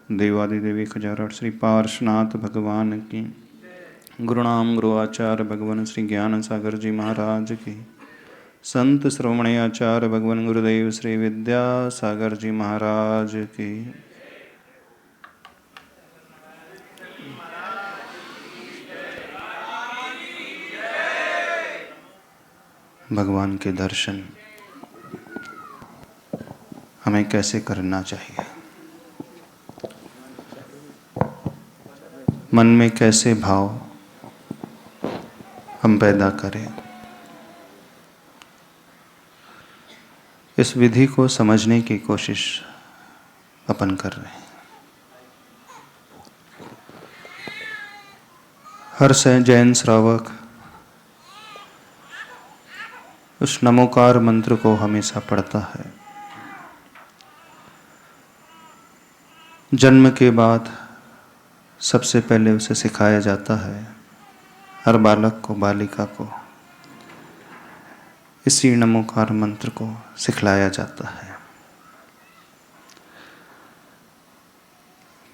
देवादिदेवी खजारट श्री पार्श्वनाथ भगवान की, गुरुनाम गुरु आचार्य भगवान श्री ज्ञान सागर जी महाराज की, संत श्रवण आचार्य भगवान गुरुदेव श्री विद्यासागर जी महाराज की। भगवान के दर्शन हमें कैसे करना चाहिए, मन में कैसे भाव हम पैदा करें, इस विधि को समझने की कोशिश अपन कर रहे हैं। हर जैन श्रावक उस नमोकार मंत्र को हमेशा पढ़ता है। जन्म के बाद सबसे पहले उसे सिखाया जाता है, हर बालक को, बालिका को इसी नमोकार मंत्र को सिखलाया जाता है।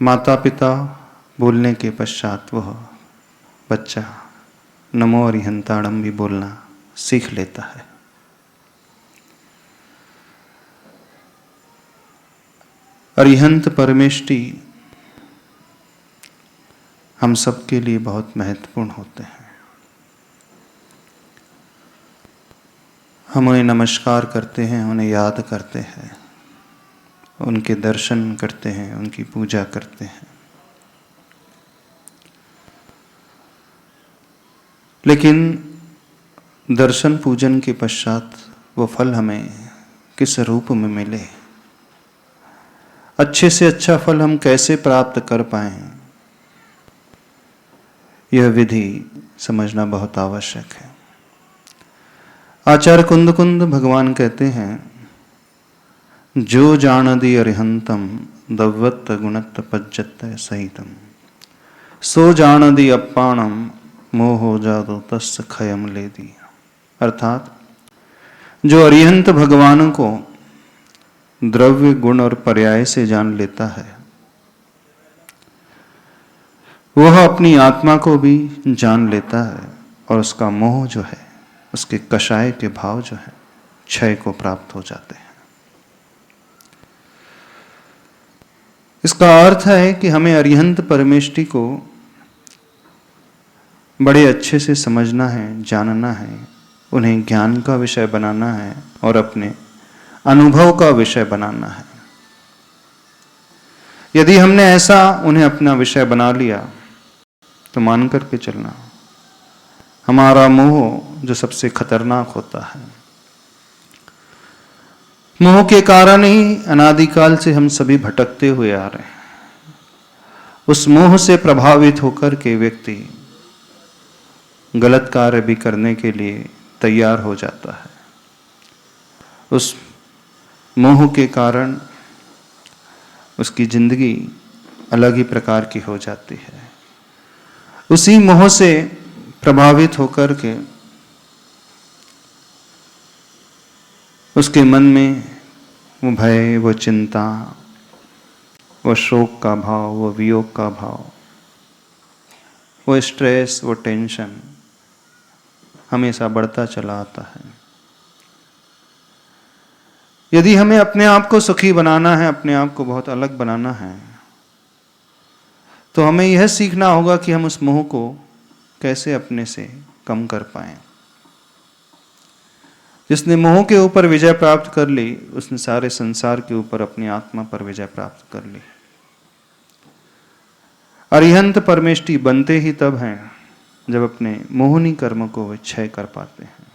माता पिता बोलने के पश्चात वह बच्चा नमो अरिहंताणम भी बोलना सीख लेता है। अरिहंत परमेष्टि हम सबके लिए बहुत महत्वपूर्ण होते हैं। हम उन्हें नमस्कार करते हैं, उन्हें याद करते हैं, उनके दर्शन करते हैं, उनकी पूजा करते हैं। लेकिन दर्शन पूजन के पश्चात वो फल हमें किस रूप में मिले, अच्छे से अच्छा फल हम कैसे प्राप्त कर पाएं, यह विधि समझना बहुत आवश्यक है। आचार्य कुंद कुंद भगवान कहते हैं, जो जानदि अरिहंतम दव्वत गुणत पज्जत सहितम, सो जानदि अप्पाणम मोहो जादो तस् खयम ले दी। अर्थात जो अरिहंत भगवान को द्रव्य गुण और पर्याय से जान लेता है, वह अपनी आत्मा को भी जान लेता है और उसका मोह जो है, उसके कषाय के भाव जो है, क्षय को प्राप्त हो जाते हैं। इसका अर्थ है कि हमें अरिहंत परमेष्टि को बड़े अच्छे से समझना है, जानना है, उन्हें ज्ञान का विषय बनाना है और अपने अनुभव का विषय बनाना है। यदि हमने ऐसा उन्हें अपना विषय बना लिया तो मान करके चलना, हमारा मोह जो सबसे खतरनाक होता है, मोह के कारण ही अनादिकाल से हम सभी भटकते हुए आ रहे हैं। उस मोह से प्रभावित होकर के व्यक्ति गलत कार्य भी करने के लिए तैयार हो जाता है। उस मोह के कारण उसकी जिंदगी अलग ही प्रकार की हो जाती है। उसी मोह से प्रभावित होकर के उसके मन में वो भय, वो चिंता, वो शोक का भाव, वो वियोग का भाव, वो स्ट्रेस, वो टेंशन हमेशा बढ़ता चला आता है। यदि हमें अपने आप को सुखी बनाना है, अपने आप को बहुत अलग बनाना है, तो हमें यह सीखना होगा कि हम उस मोह को कैसे अपने से कम कर पाएं। जिसने मोह के ऊपर विजय प्राप्त कर ली, उसने सारे संसार के ऊपर अपनी आत्मा पर विजय प्राप्त कर ली। अरिहंत परमेष्टि बनते ही तब हैं जब अपने मोहनी कर्म को वे क्षय कर पाते हैं।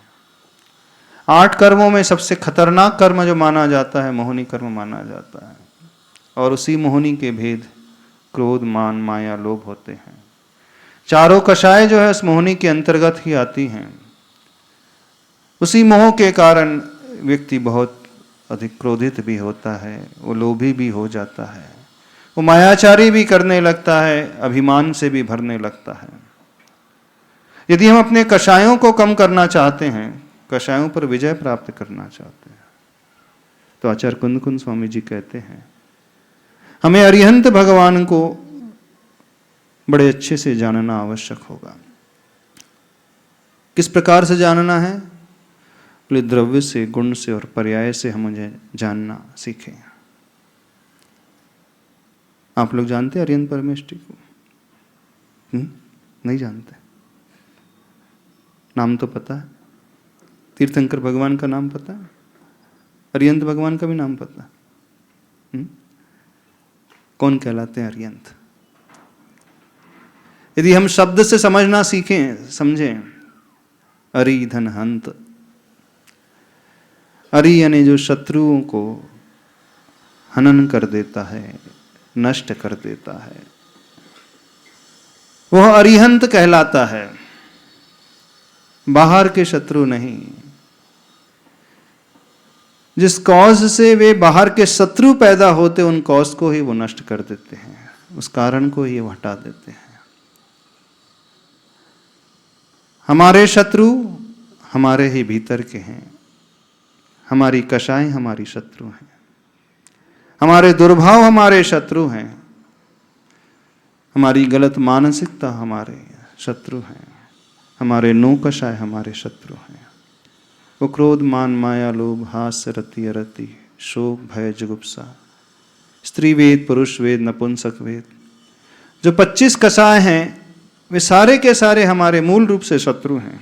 8 कर्मों में सबसे खतरनाक कर्म जो माना जाता है, मोहनी कर्म माना जाता है। और उसी मोहनी के भेद क्रोध, मान, माया, लोभ होते हैं। चारों कषाय जो है उस मोहनी के अंतर्गत ही आती हैं। उसी मोह के कारण व्यक्ति बहुत अधिक क्रोधित भी होता है, वो लोभी भी हो जाता है, वो मायाचारी भी करने लगता है, अभिमान से भी भरने लगता है। यदि हम अपने कषायों को कम करना चाहते हैं, कषायों पर विजय प्राप्त करना चाहते हैं, तो आचार्य कुंद कुंद स्वामी जी कहते हैं, हमें अरिहंत भगवान को बड़े अच्छे से जानना आवश्यक होगा। किस प्रकार से जानना है? बोले द्रव्य से, गुण से और पर्याय से हम उन्हें जानना सीखें। आप लोग जानते हैं अरिहंत परमेष्टि को? नहीं जानते? नाम तो पता है, तीर्थंकर भगवान का नाम पता है, अरिहंत भगवान का भी नाम पता है। कौन कहलाते हैं अरिहंत? यदि हम शब्द से समझना सीखें, समझें, अरि धन हंत। अरि यानी जो शत्रुओं को हनन कर देता है, नष्ट कर देता है, वह अरिहंत कहलाता है। बाहर के शत्रु नहीं। जिस कॉज से वे बाहर के शत्रु पैदा होते, उन कॉज को ही वो नष्ट कर देते हैं, उस कारण को ही वो हटा देते हैं। हमारे शत्रु हमारे ही भीतर के हैं। हमारी कषाएं हमारी शत्रु हैं। हमारे दुर्भाव हमारे शत्रु हैं। हमारी गलत मानसिकता हमारे शत्रु हैं। हमारे नौकषाय हमारे शत्रु हैं। वो क्रोध, मान, माया, लोभ, हास्य, रति, अरति, शोक, भय, जुगुप्सा, स्त्री वेद, पुरुष वेद, नपुंसक वेद, जो 25 कषाय हैं, वे सारे के सारे हमारे मूल रूप से शत्रु हैं।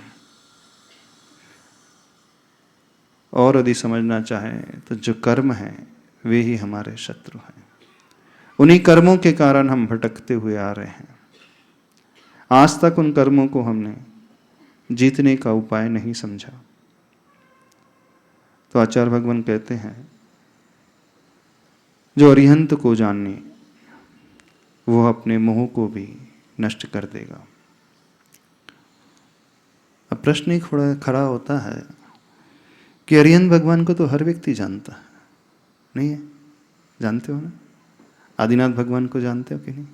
और यदि समझना चाहें तो जो कर्म हैं वे ही हमारे शत्रु हैं। उन्हीं कर्मों के कारण हम भटकते हुए आ रहे हैं। आज तक उन कर्मों को हमने जीतने का उपाय नहीं समझा। तो आचार्य भगवान कहते हैं, जो अरिहंत को जाने वो अपने मोह को भी नष्ट कर देगा। अब प्रश्न एक खड़ा होता है कि अरिहंत भगवान को तो हर व्यक्ति जानता है, नहीं है? जानते हो ना? आदिनाथ भगवान को जानते हो कि नहीं?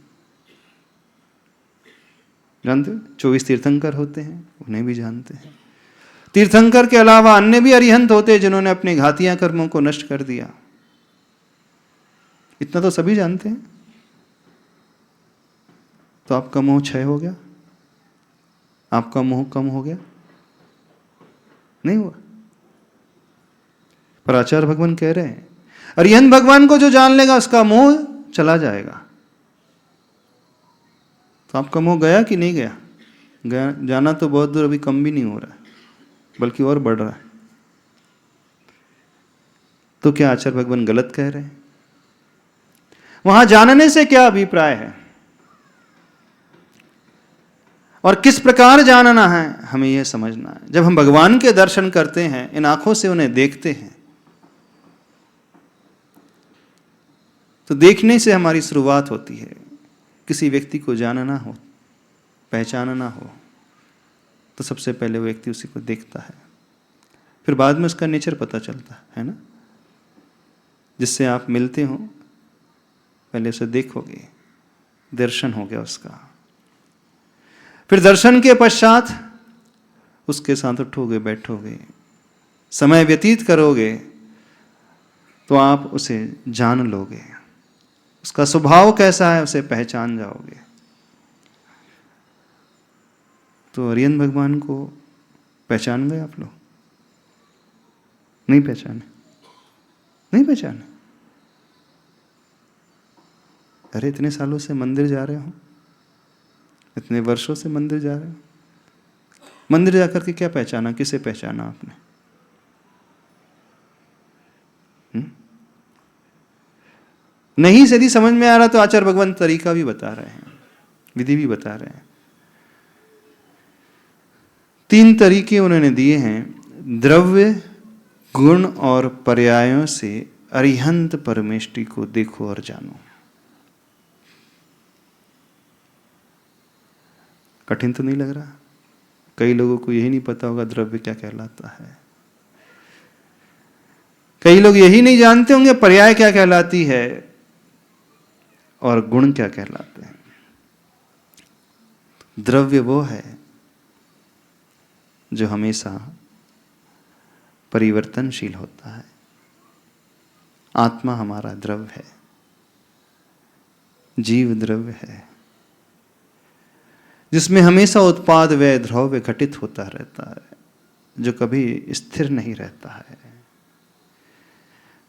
जानते हो? 24 तीर्थंकर होते हैं, उन्हें भी जानते हैं। तीर्थंकर के अलावा अन्य भी अरिहंत होते हैं जिन्होंने अपने घातिया कर्मों को नष्ट कर दिया। इतना तो सभी जानते हैं। तो आपका मोह क्षय हो गया? आपका मोह कम हो गया? नहीं हुआ। पर आचार्य भगवान कह रहे हैं, अरिहंत भगवान को जो जान लेगा उसका मोह चला जाएगा। तो आपका मोह गया कि नहीं गया? गया। जाना तो बहुत दूर, अभी कम भी नहीं हो रहा है, बल्कि और बढ़ रहा है। तो क्या आचार्य भगवान गलत कह रहे हैं? वहां जानने से क्या अभिप्राय है और किस प्रकार जानना है, हमें यह समझना है। जब हम भगवान के दर्शन करते हैं, इन आंखों से उन्हें देखते हैं, तो देखने से हमारी शुरुआत होती है। किसी व्यक्ति को जानना हो, पहचानना हो, तो सबसे पहले वो व्यक्ति उसी को देखता है, फिर बाद में उसका नेचर पता चलता है ना? जिससे आप मिलते हो, पहले उसे देखोगे, दर्शन हो गया उसका, फिर दर्शन के पश्चात उसके साथ उठोगे, बैठोगे, समय व्यतीत करोगे, तो आप उसे जान लोगे। उसका स्वभाव कैसा है उसे पहचान जाओगे। तो अरिहंत भगवान को पहचान गए आप लोग? नहीं पहचाने? नहीं पहचाने? अरे इतने सालों से मंदिर जा रहे हो, इतने वर्षों से मंदिर जा रहे हो, मंदिर जाकर के क्या पहचाना? किसे पहचाना आपने? नहीं यदि समझ में आ रहा तो आचार्य भगवान तरीका भी बता रहे हैं, विधि भी बता रहे हैं। 3 तरीके उन्होंने दिए हैं। द्रव्य, गुण और पर्यायों से अरिहंत परमेष्टि को देखो और जानो। कठिन तो नहीं लग रहा? कई लोगों को यही नहीं पता होगा द्रव्य क्या कहलाता है। कई लोग यही नहीं जानते होंगे पर्याय क्या कहलाती है और गुण क्या कहलाते हैं। द्रव्य वो है जो हमेशा परिवर्तनशील होता है। आत्मा हमारा द्रव्य है। जीव द्रव्य है, जिसमें हमेशा उत्पाद व्यय द्रव्य घटित होता रहता है, जो कभी स्थिर नहीं रहता है,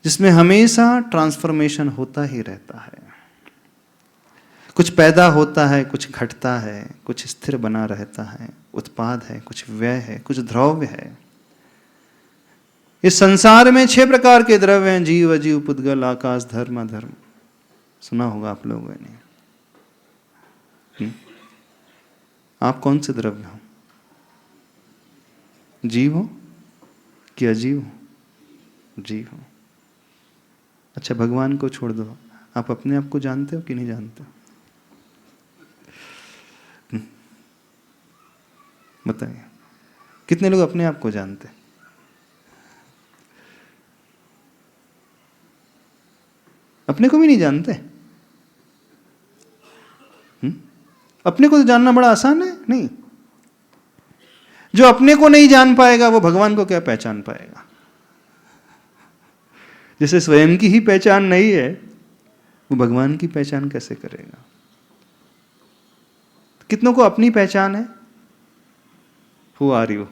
जिसमें हमेशा ट्रांसफॉर्मेशन होता ही रहता है। कुछ पैदा होता है, कुछ घटता है, कुछ स्थिर बना रहता है, उत्पाद है, कुछ व्यय है, कुछ द्रव्य है। इस संसार में 6 प्रकार के द्रव्य हैं, जीव, अजीव, पुद्गल, आकाश, धर्म, अधर्म। सुना होगा आप लोगों ने। आप कौन से द्रव्य हो? जीव हो कि अजीव हो? जीव हो। अच्छा, भगवान को छोड़ दो, आप अपने आप को जानते हो कि नहीं जानते हो? बताइए, कितने लोग अपने आप को जानते हैं? अपने को भी नहीं जानते? अपने को तो जानना बड़ा आसान है। नहीं, जो अपने को नहीं जान पाएगा वो भगवान को क्या पहचान पाएगा? जिसे स्वयं की ही पहचान नहीं है, वो भगवान की पहचान कैसे करेगा? कितनों को अपनी पहचान है? Who are you?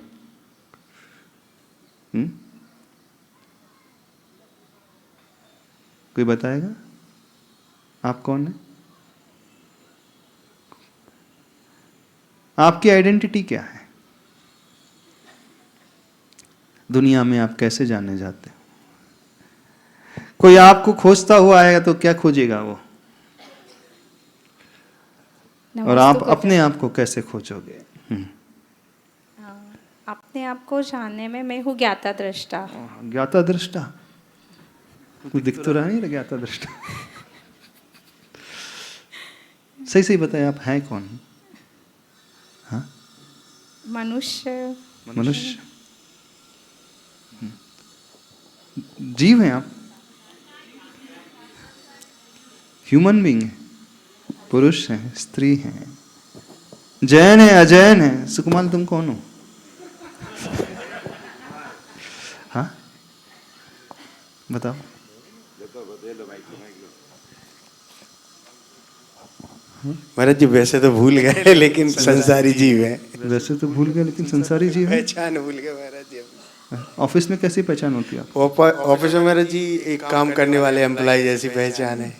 कोई बताएगा आप कौन है? आपकी आइडेंटिटी क्या है? दुनिया में आप कैसे जाने जाते हो? कोई आपको खोजता हुआ आएगा तो क्या खोजेगा वो? और आप अपने आप को कैसे खोजोगे? अपने आप को जानने में मैं हूँ ज्ञाता दृष्टा। ज्ञाता दृष्टा? कुछ दिख तो रहा नहीं, ज्ञाता दृष्टा। सही सही बताए, आप हैं कौन? हाँ, मनुष्य। मनुष्य, जीव हैं आप, ह्यूमन बीइंग है, पुरुष हैं, स्त्री हैं, जैन है, अजैन है। सुकुमार, तुम कौन हो? हाँ, बताओ। महाराज जी, वैसे तो भूल गए लेकिन संसारी जीव है। वैसे तो भूल गए लेकिन संसारी जीव है। पहचान भूल गए महाराज जी। ऑफिस में कैसी पहचान होती है? ऑफिस में महाराज जी एक काम करने वाले एम्प्लॉय जैसी पहचान है।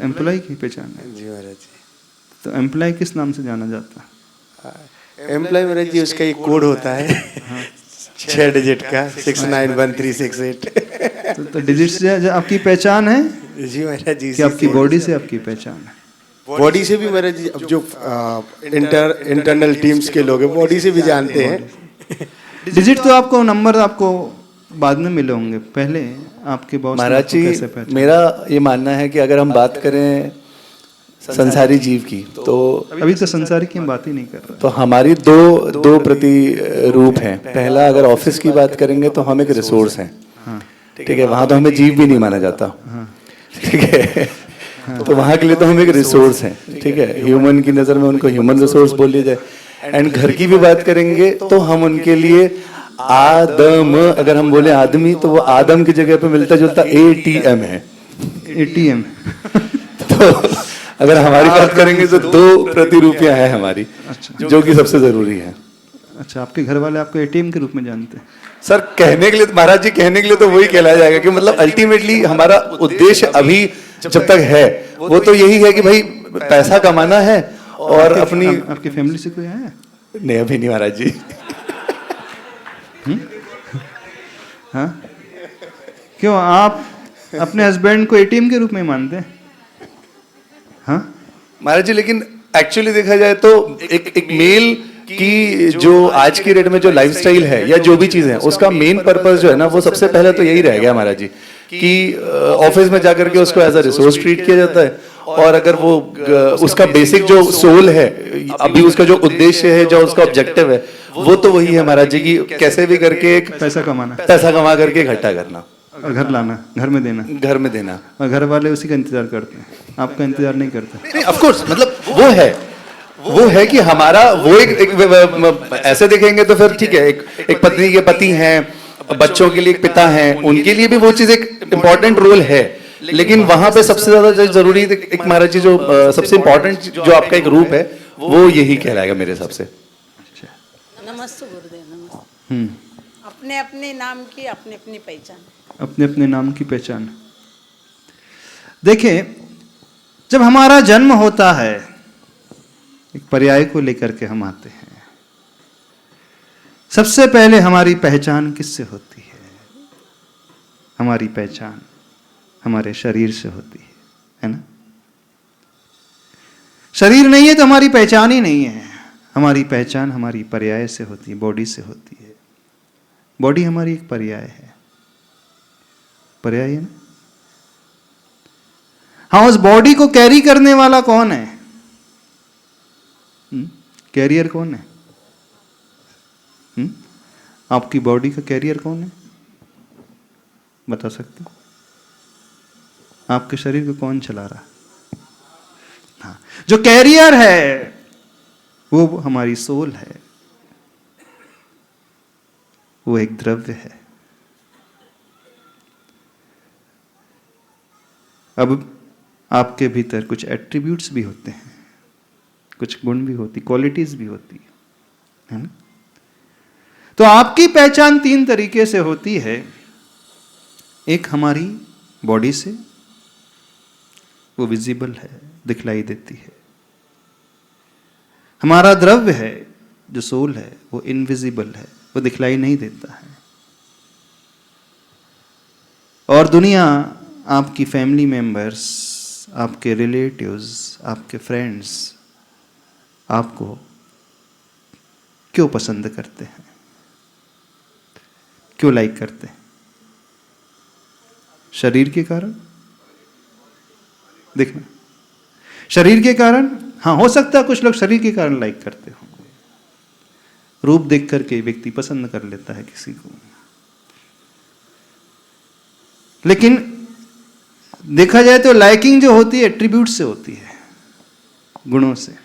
एम्प्लॉय की पहचान है जी महाराज जी। तो एम्प्लॉय किस नाम से जाना जाता है? एम्प्लॉय महाराज जी, उसका एक कोड होता है 6 डिजिट का, 691368। तो डिजिट से आपकी पहचान है? जी महाराज जी। कि आपकी बॉडी से आपकी पहचान है? बॉडी से भी महाराज जी, अब जो इंटरनल टीम्स के लोग हैं बॉडी से भी जानते हैं। डिजिट तो आपको, नंबर आपको बाद में मिले होंगे, पहले आपके बॉस महाराज जी, मेरा ये मानना है कि अगर हम बात करें संसारी जीव की, तो अभी तो संसारी की हम बात ही नहीं कर रहे। तो हमारी दो प्रति रूप हैं। पहला, अगर ऑफिस की बात करेंगे तो हम एक रिसोर्स हैं। ठीक है, वहाँ तो हमें जीव भी नहीं माना जाता। ठीक है, तो वहाँ के लिए तो हम एक रिसोर्स हैं। ठीक है, ह्यूमन की नज़र में उनको ह्यूमन रिसोर्स बोल लिया जाए। एंड घर की भी बात करेंगे तो हम उनके लिए आदम, अगर हम बोले आदमी, तो वो आदम की जगह पे मिलता जुलता ATM है। ATM। तो अगर हमारी बात करेंगे तो 2 प्रतिरूपियां हैं हमारी, जो कि सबसे जरूरी है। अच्छा, आपके घर वाले आपको ATM के रूप में जानते हैं? सर, कहने के लिए महाराज जी, कहने के लिए तो वही कहलाया जाएगा कि मतलब अल्टीमेटली हमारा उद्देश्य अभी जब तक है वो तो यही है कि भाई पैसा कमाना है और अपनी। आपकी फैमिली से कोई आया? नहीं, अभी नहीं महाराज जी। हाँ, क्यों आप अपने हस्बैंड को ATM के रूप में मानते हैं? हाँ महाराज जी, लेकिन एक्चुअली देखा जाए तो एक मेल की जो आज की डेट में जो लाइफस्टाइल है या जो भी चीज है, उसका मेन पर्पस जो है ना, वो सबसे पहले तो यही रह गया महाराज जी कि ऑफिस में जाकर के उसको एज अ रिसोर्स ट्रीट किया जाता है। और अगर वो उसका बेसिक जो सोल है, अभी उसका जो उद्देश्य है, जो उसका ऑब्जेक्टिव है, वो तो वही है महाराज जी की कैसे भी करके पैसा कमाना, पैसा कमा करके इकट्ठा करना और घर लाना, घर में देना, घर में देना। और घर वाले उसी का इंतजार करते हैं, आपका इंतजार नहीं करते। ऑफ कोर्स, मतलब वो है कि हमारा वो एक ऐसे देखेंगे तो फिर ठीक है, एक पत्नी के पति हैं, बच्चों के लिए एक पिता हैं, उनके लिए भी वो चीज एक इम्पोर्टेंट रोल है। लेकिन वहां पे सबसे ज्यादा जो जरूरी एक महाराज जी जो सबसे इम्पोर्टेंट जो आपका एक रूप है वो यही कहलाएगा मेरे हिसाब से। नमस्ते गुरुदेव, नमस्ते। अपने अपने नाम की अपनी अपनी पहचान। अपने अपने नाम की पहचान। देखिए, जब हमारा जन्म होता है एक पर्याय को लेकर के हम आते हैं, सबसे पहले हमारी पहचान किससे होती है? हमारी पहचान हमारे शरीर से होती है ना? शरीर नहीं है तो हमारी पहचान ही नहीं है। हमारी पहचान हमारी पर्याय से होती है, बॉडी से होती है। बॉडी हमारी एक पर्याय है, पर्याय है ना? हाँ, उस बॉडी को कैरी करने वाला कौन है? कैरियर कौन है? आपकी बॉडी का कैरियर कौन है? बता सकते हो? आपके शरीर को कौन चला रहा? हाँ, जो कैरियर है वो हमारी सोल है, वो एक द्रव्य है। अब आपके भीतर कुछ एट्रीब्यूट्स भी होते हैं, कुछ गुण भी होती, क्वालिटीज भी होती है ना? तो आपकी पहचान 3 तरीके से होती है। एक हमारी बॉडी से, वो विजिबल है, दिखलाई देती है। हमारा द्रव्य है जो सोल है, वो इनविजिबल है, वो दिखलाई नहीं देता है। और दुनिया, आपकी फैमिली मेंबर्स, आपके रिलेटिव्स, आपके फ्रेंड्स आपको क्यों पसंद करते हैं, क्यों लाइक करते हैं? शरीर के कारण? देखना, शरीर के कारण। हाँ, हो सकता है कुछ लोग शरीर के कारण लाइक करते होंगे। रूप देख करके व्यक्ति पसंद कर लेता है किसी को। लेकिन देखा जाए तो लाइकिंग जो होती है एट्रीब्यूट से होती है, गुणों से।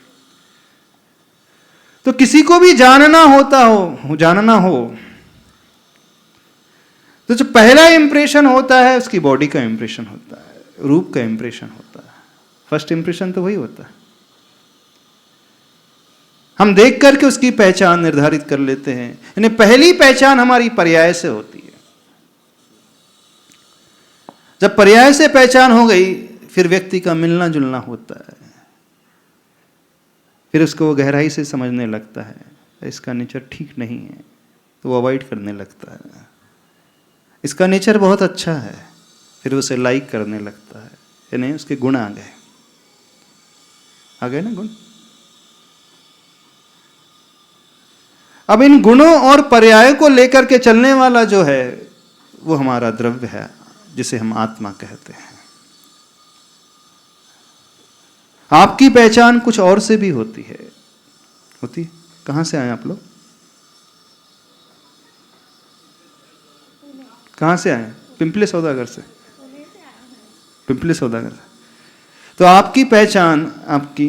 तो किसी को भी जानना हो तो जो पहला इंप्रेशन होता है उसकी बॉडी का इंप्रेशन होता है, रूप का इंप्रेशन होता है। फर्स्ट इंप्रेशन तो वही होता है। हम देख करके उसकी पहचान निर्धारित कर लेते हैं। यानी पहली पहचान हमारी पर्याय से होती है। जब पर्याय से पहचान हो गई, फिर व्यक्ति का मिलना जुलना होता है। फिर उसको वो गहराई से समझने लगता है, इसका नेचर ठीक नहीं है तो वो अवॉइड करने लगता है। इसका नेचर बहुत अच्छा है, फिर उसे लाइक करने लगता है। यानी उसके गुण आ गए ना गुण। अब इन गुणों और पर्याय को लेकर के चलने वाला जो है वो हमारा द्रव्य है, जिसे हम आत्मा कहते हैं। आपकी पहचान कुछ और से भी होती है। कहां से आए आप लोग? कहां से आए? पिंपले सौदागर से। पिंपले सौदागर से। तो आपकी पहचान आपकी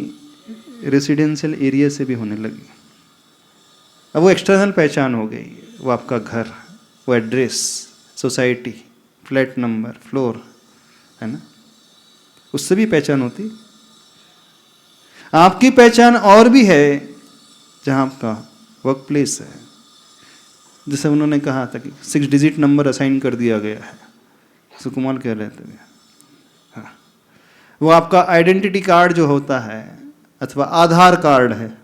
रेसिडेंशियल एरिया से भी होने लगी। अब वो एक्सटर्नल पहचान हो गई। वो आपका घर, वो address, society, flat number, floor, है ना? उससे भी पहचान होती। आपकी पहचान और भी है, जहां आपका वर्क प्लेस है। जैसे उन्होंने कहा था कि 6 डिजिट नंबर असाइन कर दिया गया है, सुकुमार कह रहे थे। हाँ, वो आपका आइडेंटिटी कार्ड जो होता है अथवा आधार कार्ड है,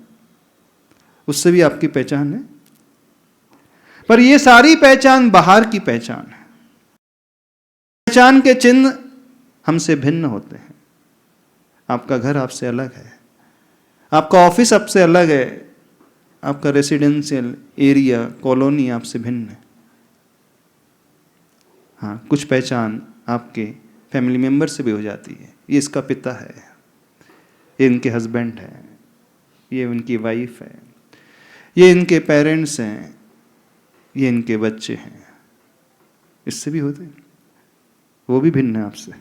उससे भी आपकी पहचान है। पर ये सारी पहचान बाहर की पहचान है। पहचान के चिन्ह हमसे भिन्न होते हैं। आपका घर आपसे अलग है, आपका ऑफिस आपसे अलग है, आपका रेसिडेंशियल एरिया, कॉलोनी आपसे भिन्न है। हाँ, कुछ पहचान आपके फैमिली मेंबर से भी हो जाती है। ये इसका पिता है, ये इनके हस्बैंड है, ये इनकी वाइफ है, ये इनके पेरेंट्स हैं, ये इनके बच्चे हैं। इससे भी होते हैं। वो भी भिन्न है आपसे।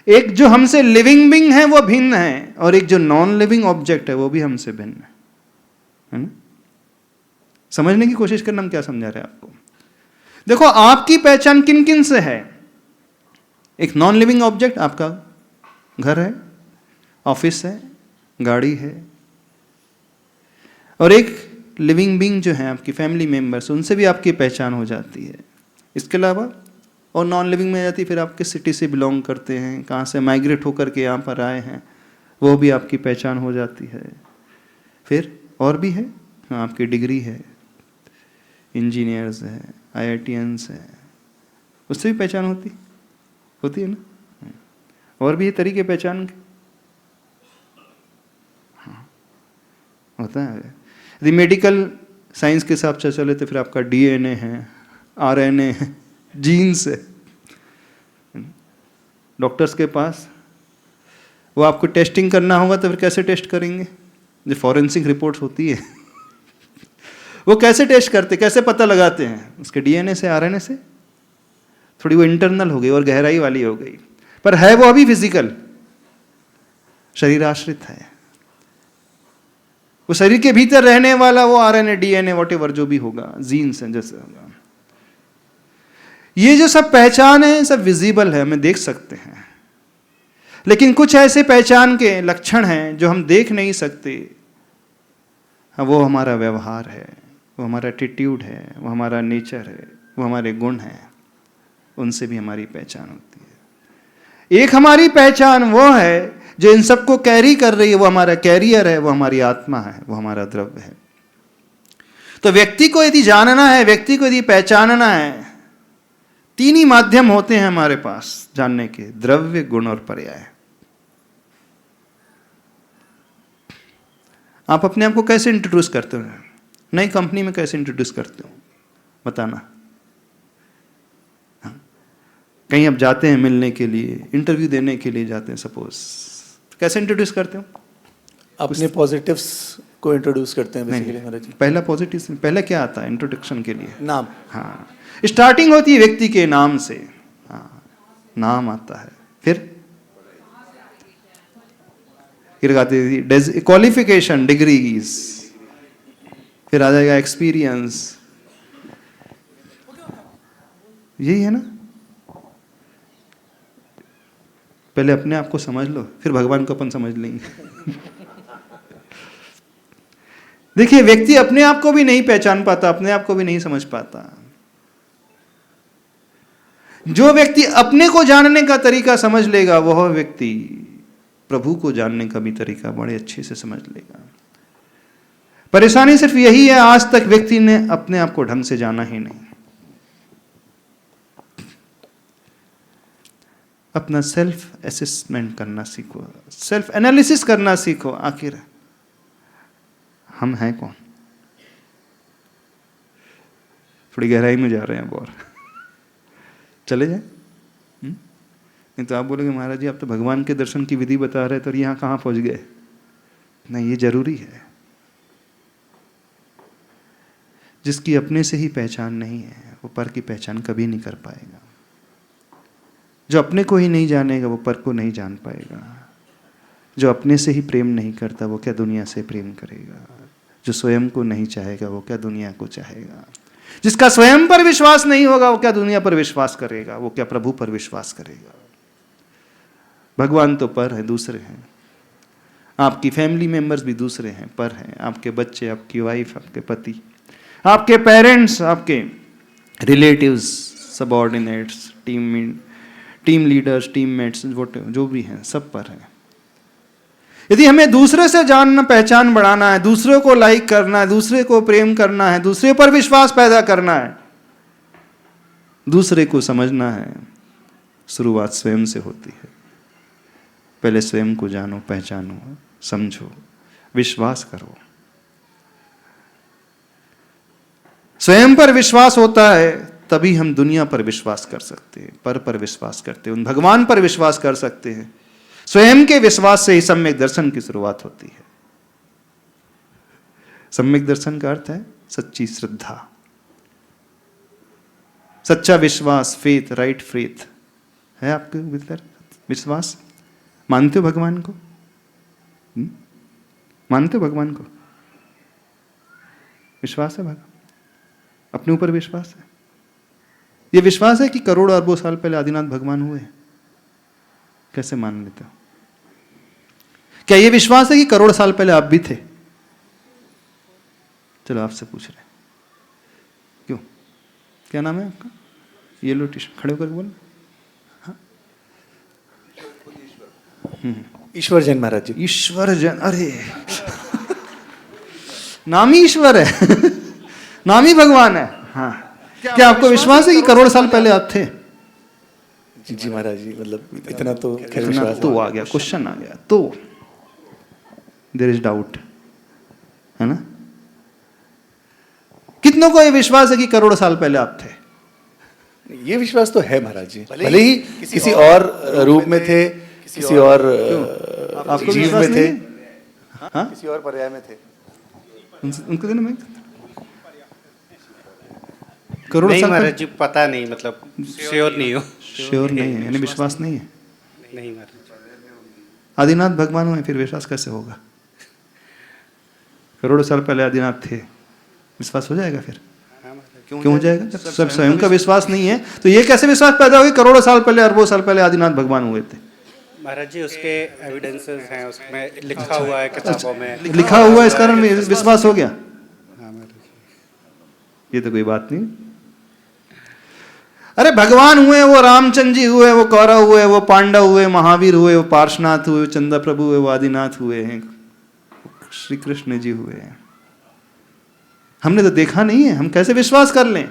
एक जो हमसे लिविंग बीइंग है वो भिन्न है, और एक जो नॉन लिविंग ऑब्जेक्ट है वो भी हमसे भिन्न है ना? समझने की कोशिश करना, हम क्या समझा रहे हैं आपको। देखो, आपकी पहचान किन किन से है। एक नॉन लिविंग ऑब्जेक्ट आपका घर है, ऑफिस है, गाड़ी है, और एक लिविंग बीइंग जो है आपकी फैमिली मेंबर्स, उनसे भी आपकी पहचान हो जाती है। इसके अलावा और नॉन लिविंग में आ जाती है, फिर आप किस सिटी से बिलोंग करते हैं, कहाँ से माइग्रेट होकर के यहाँ पर आए हैं, वो भी आपकी पहचान हो जाती है। फिर और भी है, आपकी डिग्री है, इंजीनियर्स हैं, IITians हैं, उससे भी पहचान होती है ना। और भी तरीके पहचान के होता है। यदि मेडिकल साइंस के हिसाब से चले तो फिर आपका DNA है, RNA है, जीन्स है। डॉक्टर्स के पास वो आपको टेस्टिंग करना होगा तो फिर कैसे टेस्ट करेंगे? जो फॉरेंसिक रिपोर्ट्स होती है वो कैसे टेस्ट करते, कैसे पता लगाते हैं? उसके DNA से, RNA से। थोड़ी वो इंटरनल हो गई और गहराई वाली हो गई, पर है वो अभी फिजिकल, शरीर आश्रित है। वो शरीर के भीतर रहने वाला वो RNA, DNA, वॉटेवर जो भी होगा, जीन्स है, जैसे होगा। ये जो सब पहचान है, सब विजिबल है, हमें देख सकते हैं। लेकिन कुछ ऐसे पहचान के लक्षण हैं जो हम देख नहीं सकते। वो हमारा व्यवहार है, वो हमारा एटीट्यूड है, वो हमारा नेचर है, वो हमारे गुण हैं। उनसे भी हमारी पहचान होती है। एक हमारी पहचान वो है जो इन सबको कैरी कर रही है, वो हमारा कैरियर है, वो हमारी आत्मा है, वो हमारा द्रव्य है। तो व्यक्ति को यदि जानना है, व्यक्ति को यदि पहचानना है, तीन ही माध्यम होते हैं हमारे पास जानने के, द्रव्य, गुण और पर्याय। आप अपने आप को कैसे इंट्रोड्यूस करते हो? नई कंपनी में कैसे इंट्रोड्यूस करते हो, बताना। हाँ। कहीं आप जाते हैं मिलने के लिए, इंटरव्यू देने के लिए जाते हैं सपोज, कैसे इंट्रोड्यूस करते हो? अपने पॉजिटिव्स को इंट्रोड्यूस करते हैं बेसिकली महाराज जी। पहला पॉजिटिव, पहला क्या आता है इंट्रोडक्शन के लिए? नाम। हाँ, स्टार्टिंग होती है व्यक्ति के नाम से। हाँ, नाम आता है, फिर क्वालिफिकेशन, डिग्रीज, फिर आ जाएगा एक्सपीरियंस। यही है ना। पहले अपने आप को समझ लो, फिर भगवान को अपन समझ लेंगे। देखिए, व्यक्ति अपने आप को भी नहीं पहचान पाता, अपने आप को भी नहीं समझ पाता। जो व्यक्ति अपने को जानने का तरीका समझ लेगा, वह व्यक्ति प्रभु को जानने का भी तरीका बड़े अच्छे से समझ लेगा। परेशानी सिर्फ यही है, आज तक व्यक्ति ने अपने आप को ढंग से जाना ही नहीं। अपना सेल्फ असेसमेंट करना सीखो, सेल्फ एनालिसिस करना सीखो। आखिर हम हैं कौन? थोड़ी गहराई में जा रहे हैं अब, और चले जाए। नहीं तो आप बोलोगे महाराज जी आप तो भगवान के दर्शन की विधि बता रहे थे और यहाँ कहाँ पहुँच गए। नहीं, ये जरूरी है। जिसकी अपने से ही पहचान नहीं है, वो पर की पहचान कभी नहीं कर पाएगा। जो अपने को ही नहीं जानेगा, वो पर को नहीं जान पाएगा। जो अपने से ही प्रेम नहीं करता, वो क्या दुनिया से प्रेम करेगा। जो स्वयं को नहीं चाहेगा, वो क्या दुनिया को चाहेगा। जिसका स्वयं पर विश्वास नहीं होगा, वो क्या दुनिया पर विश्वास करेगा, वो क्या प्रभु पर विश्वास करेगा। भगवान तो पर है, दूसरे हैं। आपकी फैमिली मेंबर्स भी दूसरे हैं, पर हैं। आपके बच्चे, आपकी वाइफ, आपके पति, आपके पेरेंट्स, आपके relatives, subordinates, team leaders, teammates, जो भी हैं, सब पर हैं। यदि हमें दूसरे से जानना, पहचान बढ़ाना है, दूसरे को लाइक करना है, दूसरे को प्रेम करना है, दूसरे पर विश्वास पैदा करना है, दूसरे को समझना है, शुरुआत स्वयं से होती है। पहले स्वयं को जानो, पहचानो, समझो, विश्वास करो। स्वयं पर विश्वास होता है तभी हम दुनिया पर विश्वास कर सकते हैं, पर विश्वास करते हैं, उन भगवान पर विश्वास कर सकते हैं। स्वयं के विश्वास से ही सम्यक दर्शन की शुरुआत होती है। सम्यक दर्शन का अर्थ है सच्ची श्रद्धा, सच्चा विश्वास, फेथ, राइट फेथ है आपके भीतर। विश्वास, मानते हो भगवान को? मानते हो भगवान को? विश्वास है भगवान, अपने ऊपर विश्वास है। ये विश्वास है कि करोड़ों अरबों साल पहले आदिनाथ भगवान हुए। कैसे मान लेते हो? क्या ये विश्वास है कि करोड़ साल पहले आप भी थे? चलो आपसे पूछ रहे हैं। क्यों? क्या नाम है आपका? येलो टी शर्ट, खड़े होकर बोलो। हाँ? ईश्वर जैन महाराज जी। ईश्वर जन, अरे नाम ही ईश्वर है नाम ही भगवान है। हाँ, क्या आपको विश्वास है कि करोड़ साल पहले आप थे? जी महाराज जी, मतलब इतना तो खैर इतना विश्वास तो आ गया, क्वेश्चन आ गया तो देयर इज डाउट, है ना? कितनों को ये विश्वास है कि करोड़ साल पहले आप थे? ये विश्वास तो है महाराज जी, भले ही किसी और रूप में थे, किसी और आपको जीव विश्वास में नहीं थे, है? हाँ? किसी और पर्याय में थे। उनको देना मैं करोड़ नहीं साल महाराज जी, पता नहीं, मतलब श्योर नहीं हो। श्योर नहीं है, यानी विश्वास नहीं है। नहीं महाराज जी। आदिनाथ भगवान हुए, फिर विश्वास कैसे होगा? करोड़ साल पहले आदिनाथ थे, विश्वास हो जाएगा फिर? हाँ महाराज। क्यों हो जाएगा? जब सब स्वयं का विश्वास नहीं है तो ये कैसे विश्वास पैदा होगा करोड़ों साल पहले, अरबों साल पहले आदिनाथ भगवान हुए थे? महाराज जी, उसके एविडेंसेस हैं, उसमें लिखा हुआ है किताबों में। लिखा हुआ है, इस कारण विश्वास हो गया? हाँ महाराज जी। ये तो कोई बात नहीं। अरे भगवान हुए, वो रामचंद्र जी हुए, वो कौरव हुए, वो पांडव हुए, महावीर हुए, वो पार्श्वनाथ हुए, चंद्र प्रभु हुए, वो आदिनाथ हुए हैं, श्री कृष्ण जी हुए हैं। हमने तो देखा नहीं है, हम कैसे विश्वास कर लें?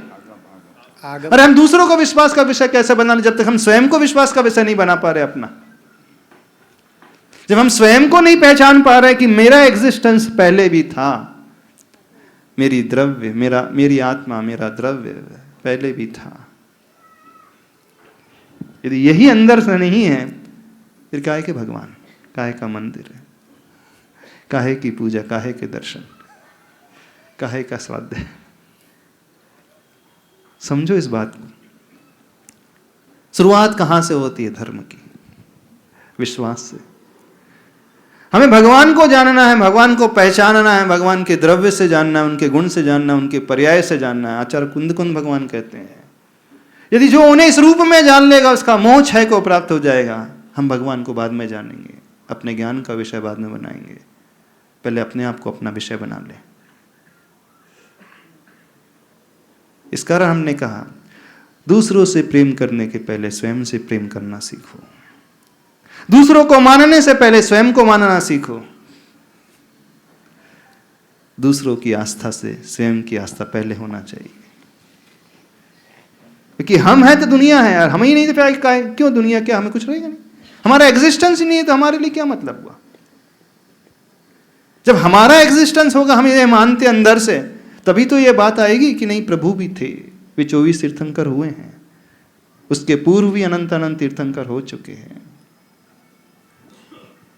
अरे हम दूसरों को विश्वास का विषय कैसे बना लें जब तक हम स्वयं को विश्वास का विषय नहीं बना पा रहे अपना? जब हम स्वयं को नहीं पहचान पा रहे कि मेरा एग्जिस्टेंस पहले भी था, मेरी द्रव्य, मेरी आत्मा, मेरा द्रव्य पहले भी था, यदि यही अंदर से नहीं है, फिर काहे के भगवान, काहे का मंदिर है, काहे की पूजा, काहे के दर्शन, काहे का स्वाध्याय? समझो इस बात को। शुरुआत कहां से होती है धर्म की? विश्वास से। हमें भगवान को जानना है, भगवान को पहचानना है, भगवान के द्रव्य से जानना है, उनके गुण से जानना है, उनके पर्याय से जानना है। आचार्य कुंद भगवान कहते हैं, यदि जो उन्हें इस रूप में जान लेगा उसका मोह क्षय को प्राप्त हो जाएगा। हम भगवान को बाद में जानेंगे, अपने ज्ञान का विषय बाद में बनाएंगे, पहले अपने आप को अपना विषय बना ले। इस कारण हमने कहा दूसरों से प्रेम करने के पहले स्वयं से प्रेम करना सीखो, दूसरों को मानने से पहले स्वयं को मानना सीखो, दूसरों की आस्था से स्वयं की आस्था पहले होना चाहिए। क्योंकि हम हैं तो दुनिया है यार, हम ही नहीं तो फिर क्यों दुनिया? क्या हमें कुछ रहेगा नहीं? हमारा एग्जिस्टेंस ही नहीं है तो हमारे लिए क्या मतलब हुआ? जब हमारा एग्जिस्टेंस होगा, हम ये मानते अंदर से, तभी तो ये बात आएगी कि नहीं प्रभु भी थे, वे 24 तीर्थंकर हुए हैं, उसके पूर्व भी अनंत अनंत तीर्थंकर हो चुके हैं।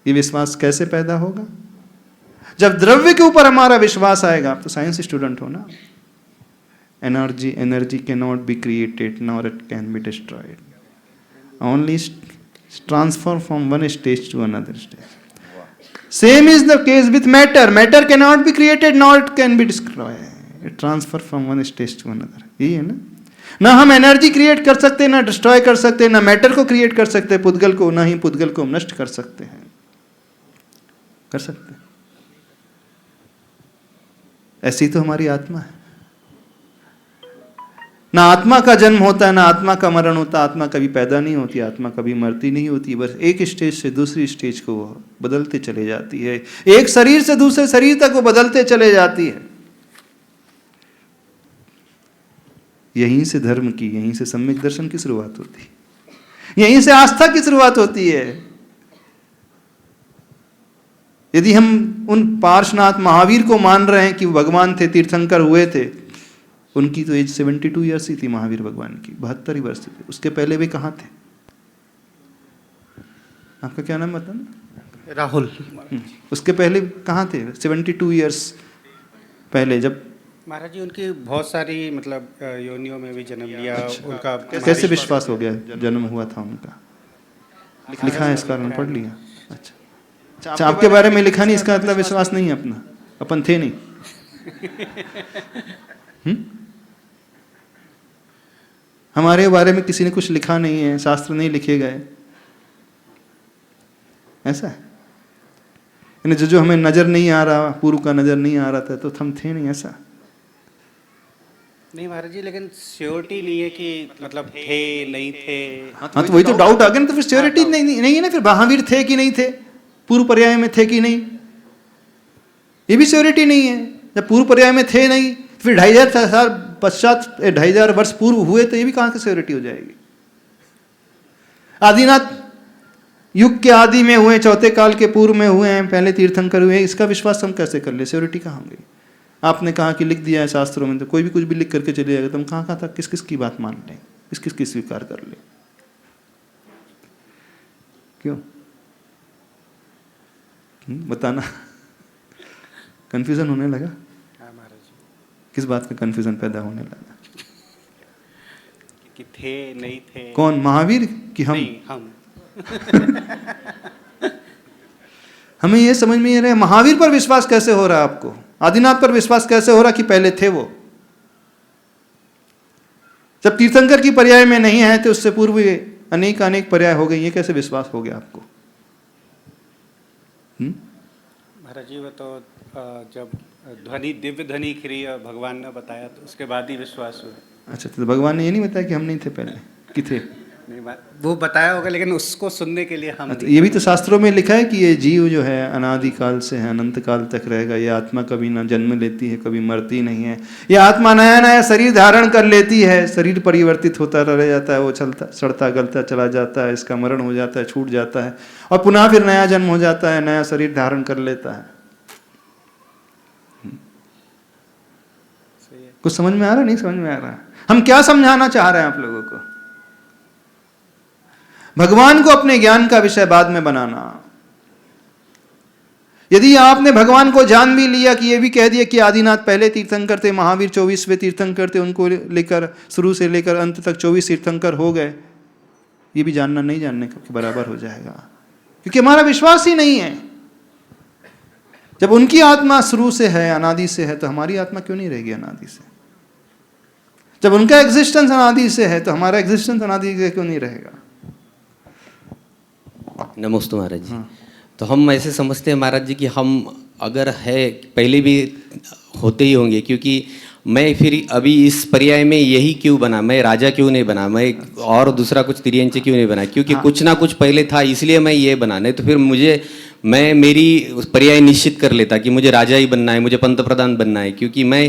ये विश्वास कैसे पैदा होगा? जब द्रव्य के ऊपर हमारा विश्वास आएगा। आप तो साइंस स्टूडेंट हो ना। Energy can not be created nor it can be destroyed, only transfer from one stage to another stage. Same is the case with matter, matter can not be created nor it can be destroyed, it transfer from one stage to another. यही है ना? ना हम energy create कर सकते, ना destroy कर सकते, ना मैटर को क्रिएट कर सकते पुद्गल को, ना ही पुद्गल को हम नष्ट कर सकते हैं। कर सकते? ऐसी तो हमारी आत्मा है। ना आत्मा का जन्म होता है, ना आत्मा का मरण होता। आत्मा कभी पैदा नहीं होती, आत्मा कभी मरती नहीं होती, बस एक स्टेज से दूसरी स्टेज को वो बदलते चले जाती है, एक शरीर से दूसरे शरीर तक वो बदलते चले जाती है। यहीं से धर्म की, यहीं से सम्यक दर्शन की शुरुआत होती है, यहीं से आस्था की शुरुआत होती है। यदि हम उन पार्श्वनाथ महावीर को मान रहे हैं कि वो भगवान थे, तीर्थंकर हुए थे, उनकी तो एज 72 ईयर्स ही थी महावीर भगवान की, 72 वर्ष थे। उसके पहले वे कहाँ थे? आपका क्या नाम बताना? राहुल। उसके पहले कहाँ थे? 72 ईयर्स पहले, जब महाराज जी उनकी बहुत सारी मतलब योनियों में भी जन्म लिया। उनका कैसे विश्वास हो गया जन्म हुआ था उनका? लिखा है, इसका पढ़ लिया? अच्छा, आपके बारे में लिखा नहीं, इसका मतलब विश्वास नहीं है अपना, अपन थे नहीं। हमारे बारे में किसी ने कुछ लिखा नहीं है, शास्त्र नहीं लिखे गए, ऐसा है यानी जो हमें नजर नहीं आ रहा, पूर्व का नजर नहीं आ रहा था तो हम थे नहीं, ऐसा? नहीं महाराज जी, लेकिन श्योरिटी नहीं है कि मतलब थे नहीं थे। हाँ तो वही तो डाउट आ गया ना, तो फिर श्योरिटी नहीं है ना, फिर महावीर थे कि नहीं थे, पूर्व पर्याय में थे कि नहीं, ये भी श्योरिटी नहीं है। जब पूर्व पर्याय में थे नहीं, फिर 2500 साल पश्चात 2500 वर्ष पूर्व हुए, तो ये भी कहाँ से श्योरिटी हो जाएगी? आदिनाथ युग के आदि में हुए, चौथे काल के पूर्व में हुए हैं, पहले तीर्थंकर हुए हैं, इसका विश्वास हम कैसे कर ले? श्योरिटी कहाँ होंगी? आपने कहा कि लिख दिया है शास्त्रों में, तो कोई भी कुछ भी लिख करके चले जाएगा, तो हम कहाँ तक किस किस की बात मान लें, किस किस की स्वीकार कर ले? क्यों? बताना। कंफ्यूजन होने लगा? हाँ महाराज जी, किस बात का कंफ्यूजन पैदा होने लगा? कि थे नहीं थे। कौन, महावीर कि हम? नहीं, हम। हमें ये समझ में नहीं आ रहा है, महावीर पर विश्वास कैसे हो रहा है आपको? आदिनाथ पर विश्वास कैसे हो रहा कि पहले थे वो? जब तीर्थंकर की पर्याय में नहीं है, तो उससे पूर्व अनेक अनेक पर्याय हो गए, ये कैसे विश्वास हो गया आपको? महाराज जी, वो तो जब ध्वनि, दिव्य ध्वनि खिरी और भगवान ने बताया, तो उसके बाद ही विश्वास हुआ। अच्छा, तो भगवान ने ये नहीं बताया कि हम नहीं थे पहले, कि थे? नहीं, वो बताया होगा, लेकिन उसको सुनने के लिए हम तो ये भी तो शास्त्रों में लिखा है कि ये जीव जो है अनादि काल से है, अनंत काल तक रहेगा, ये आत्मा कभी ना जन्म लेती है, कभी मरती नहीं है, ये आत्मा नया नया शरीर धारण कर लेती है, शरीर परिवर्तित होता रह जाता है, वो चलता सड़ता गलता चला जाता है, इसका मरण हो जाता है, छूट जाता है, और पुनः फिर नया जन्म हो जाता है, नया शरीर धारण कर लेता है। कुछ समझ में आ रहा? नहीं समझ में आ रहा? हम क्या समझाना चाह रहे हैं आप लोगों को? भगवान को अपने ज्ञान का विषय बाद में बनाना। यदि आपने भगवान को जान भी लिया, कि ये भी कह दिया कि आदिनाथ पहले तीर्थंकर थे, महावीर 24वें तीर्थंकर थे, उनको लेकर शुरू से लेकर अंत तक 24 तीर्थंकर हो गए, ये भी जानना नहीं जानने के बराबर हो जाएगा, क्योंकि हमारा विश्वास ही नहीं है। जब उनकी आत्मा शुरू से है, अनादि से है, तो हमारी आत्मा क्यों नहीं रहेगी अनादि से? जब उनका एग्जिस्टेंस अनादि से है, तो हमारा एग्जिस्टेंस अनादि से क्यों नहीं रहेगा? नमस्ते महाराज जी। तो हम ऐसे समझते हैं महाराज जी कि हम अगर है पहले भी होते ही होंगे, क्योंकि मैं फिर अभी इस पर्याय में यही क्यों बना, मैं राजा क्यों नहीं बना, मैं और दूसरा कुछ तिर्यंच क्यों नहीं बना, क्योंकि कुछ ना कुछ पहले था, इसलिए मैं ये बना। नहीं तो फिर मैं मेरी पर्याय निश्चित कर लेता कि मुझे राजा ही बनना है, मुझे पंत प्रधान बनना है, क्योंकि मैं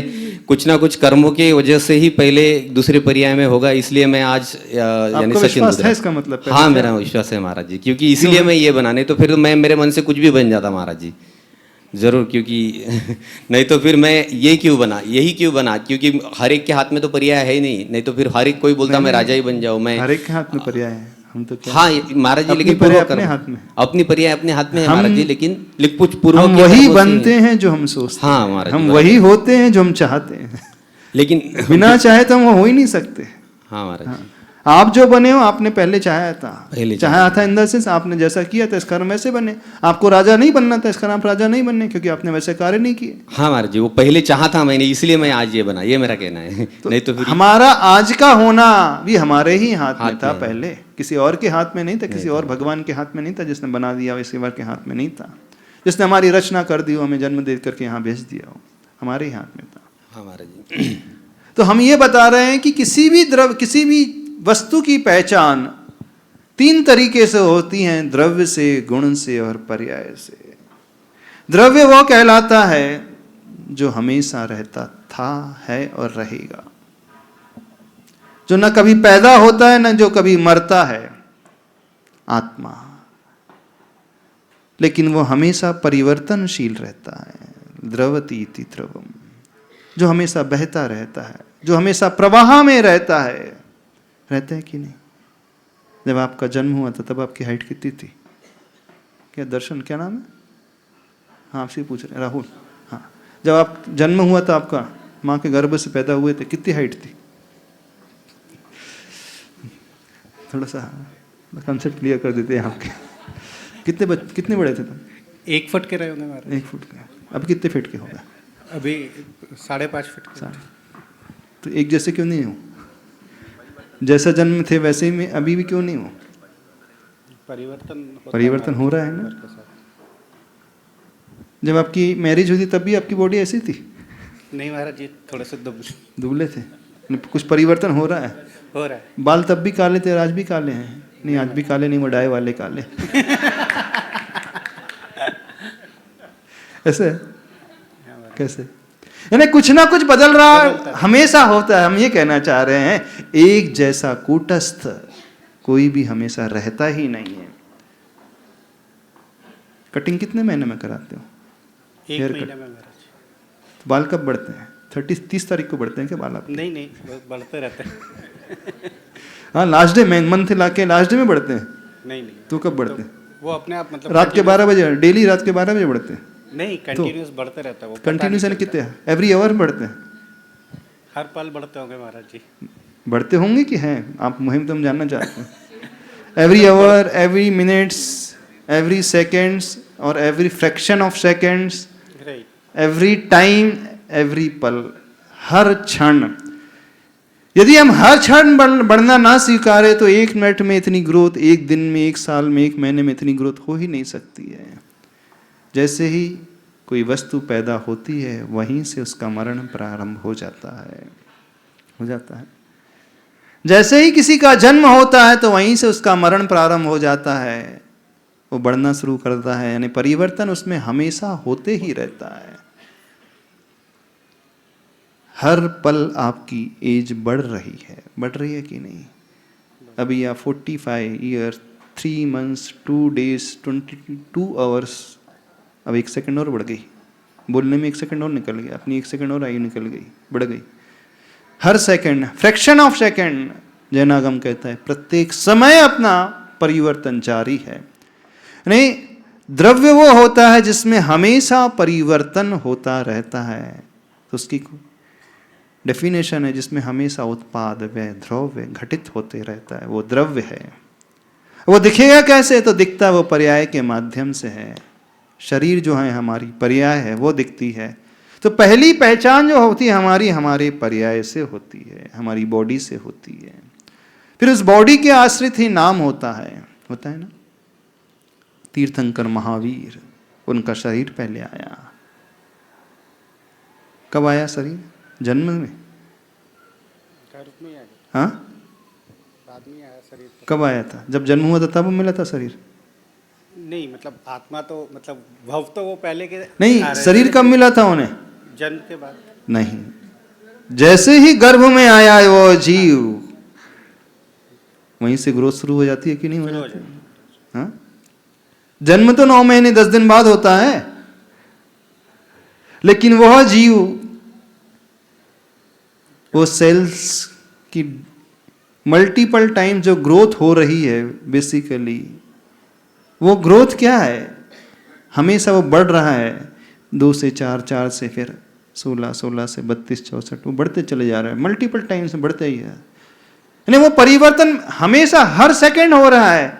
कुछ ना कुछ कर्मों के वजह से ही पहले दूसरे पर्याय में होगा, इसलिए मैं आज यानी विश्वास है इसका मतलब? हाँ, मेरा विश्वास है महाराज जी, क्योंकि इसीलिए मैं ये बना, नहीं तो फिर मैं मेरे मन से कुछ भी बन जाता महाराज जी, जरूर। क्योंकि नहीं तो फिर मैं ये क्यों बना, यही क्यों बना, क्योंकि हर एक के हाथ में तो पर्याय है नहीं तो फिर हर एक कोई बोलता मैं राजा ही बन जाऊं, मैं हर एक के हाथ में पर्याय है, हम तो क्या? हाँ महाराज जी, लेकिन पर्याय अपने हाथ में, अपनी पर्याय अपने हाथ में है महाराज जी, लेकिन कुछ पूर्व हम वही बनते हैं जो हम सोचते हैं। हाँ महाराज, हम वही होते हैं जो हम चाहते हैं, लेकिन बिना चाहे तो हम हो ही नहीं सकते। हाँ महाराज जी, आप जो बने हो आपने पहले चाहा था, पहले चाहा था इन द सेंस आपने जैसा किया था इस कर्म वैसे बने। आपको राजा नहीं बनना था, इस कारण आप राजा नहीं बनने, क्योंकि आपने वैसे कार्य नहीं किए। हाँ महाराज जी, वो पहले चाहा था मैंने, इसलिए मैं आज ये बना, ये मेरा कहना है। नहीं तो फिर हमारा आज का होना भी हमारे ही हाथ में था, पहले किसी और के हाथ में नहीं था, किसी और भगवान के हाथ में नहीं था जिसने बना दिया, किसी और के हाथ में नहीं था जिसने हमारी रचना कर दी हो, हमें जन्म दे करके यहाँ भेज दिया हो, हमारे ही हाथ में था। हाँ महाराज जी, तो हम ये बता रहे हैं कि किसी भी वस्तु की पहचान 3 तरीके से होती है, द्रव्य से, गुण से और पर्याय से। द्रव्य वो कहलाता है जो हमेशा रहता था, है और रहेगा, जो न कभी पैदा होता है न जो कभी मरता है, आत्मा। लेकिन वो हमेशा परिवर्तनशील रहता है, द्रवती इति द्रवम, जो हमेशा बहता रहता है, जो हमेशा प्रवाह में रहता है। रहता है कि नहीं? जब आपका जन्म हुआ था तब आपकी हाइट कितनी थी? क्या दर्शन, क्या नाम है? हाँ, आपसे पूछ रहे हैं, राहुल। हाँ, जब आप जन्म हुआ था, आपका माँ के गर्भ से पैदा हुए थे, कितनी हाइट थी? थोड़ा सा कंसेप्ट क्लियर कर देते हैं आपके। कितने बड़े थे तुम? 1 फुट के रहे होंगे महाराज। 1 फुट के। अब कितने फीट के हो गए? अभी 5.5 फुट के। तो एक जैसे क्यों नहीं हो? जैसा जन्म थे वैसे ही में अभी भी क्यों नहीं हो? परिवर्तन हो रहा है ना। उम्र के साथ। जब आपकी मैरिज हुई थी तब भी आपकी बॉडी ऐसी थी, नहीं महाराज जी, थोड़े से दुबले थे, कुछ परिवर्तन हो रहा है। हो रहा है। बाल तब भी काले थे, आज भी काले हैं? नहीं, आज भी काले नहीं, वो डाई वाले काले। ऐसे है? कैसे? यानी कुछ ना कुछ बदल रहा हमेशा होता है। हम ये कहना चाह रहे हैं, एक जैसा कूटस्थ कोई भी हमेशा रहता ही नहीं है। कटिंग कितने महीने में कराते हो? 1 Hair महीने cut। में महाराज। तो बाल कब बढ़ते हैं? 30 तारीख को बढ़ते हैं क्या बाल आपके? नहीं, बस बढ़ते रहते हैं। हाँ, लास्ट डे मंथ लाके लास्ट डे में बढ़ते हैं। नहीं। तो कब बढ़ते हैं? वो अपने आप मतलब रात के 12 बजे, डेली रात के 12 बजे बढ़ते हैं? नहीं, कंटिन्यूस बढ़ते रहता है वो। कंटिन्यूस यानी कितने? एवरी आवर बढ़ते हैं? हर पल बढ़ते होंगे महाराज जी। बढ़ते होंगे कि हैं? आप मुहिम तो हम जानना चाहते हैं। Every hour, every minutes, every seconds और every fraction of seconds, right. Every time, every पल, हर क्षण। यदि हम हर क्षण बढ़ना ना स्वीकारे तो 1 मिनट में इतनी ग्रोथ, 1 दिन में, 1 साल में, 1 महीने में इतनी ग्रोथ हो ही नहीं सकती है। जैसे ही कोई वस्तु पैदा होती है वहीं से उसका मरण प्रारंभ हो जाता है। जैसे ही किसी का जन्म होता है तो वहीं से उसका मरण प्रारंभ हो जाता है, वो बढ़ना शुरू करता है। यानी परिवर्तन उसमें हमेशा होते ही रहता है। हर पल आपकी एज बढ़ रही है कि नहीं? अभी आप 45 ईयर 3 मंथ्स 2 डेज 22 आवर्स, अब 1 सेकंड और बढ़ गई। बोलने में 1 सेकंड और निकल गया, अपनी 1 सेकंड और आयु निकल गई, बढ़ गई। हर second, fraction of second, Jainagam कहता है प्रत्येक समय अपना परिवर्तन जारी है। नहीं, द्रव्य वो होता है जिसमें हमेशा परिवर्तन होता रहता है। तो उसकी डेफिनेशन है जिसमें हमेशा उत्पाद व द्रव्य घटित होते रहता है, वो द्रव्य है। वो दिखेगा कैसे? तो दिखता वो पर्याय के माध्यम से है। शरीर जो है हमारी पर्याय है, वो दिखती है। तो पहली पहचान जो होती है हमारी, हमारे पर्याय से होती है, हमारी बॉडी से होती है। फिर उस बॉडी के आश्रित ही नाम होता है ना। तीर्थंकर महावीर, उनका शरीर पहले आया। कब आया शरीर? जन्म में? हाँ, बाद में आया शरीर। कब आया था? जब जन्म हुआ था तब मिला था शरीर? नहीं, मतलब आत्मा तो मतलब भव तो वो पहले के नहीं, आ रहे शरीर थे। कब मिला था उन्हें? जन्म के बाद। नहीं, जैसे ही गर्भ में आया वो जीव, वहीं से ग्रोथ शुरू हो जाती है कि नहीं हो जाती? हाँ? जन्म तो 9 महीने 10 दिन बाद होता है, लेकिन वह जीव, वो सेल्स की मल्टीपल टाइम जो ग्रोथ हो रही है, बेसिकली वो ग्रोथ क्या है? हमेशा वो बढ़ रहा है। 2 से 4, 4 से फिर 16, 16 से 32, 64, वो बढ़ते चले जा रहा है, मल्टीपल टाइम से बढ़ते ही है। यानी वो परिवर्तन हमेशा हर सेकंड हो रहा है।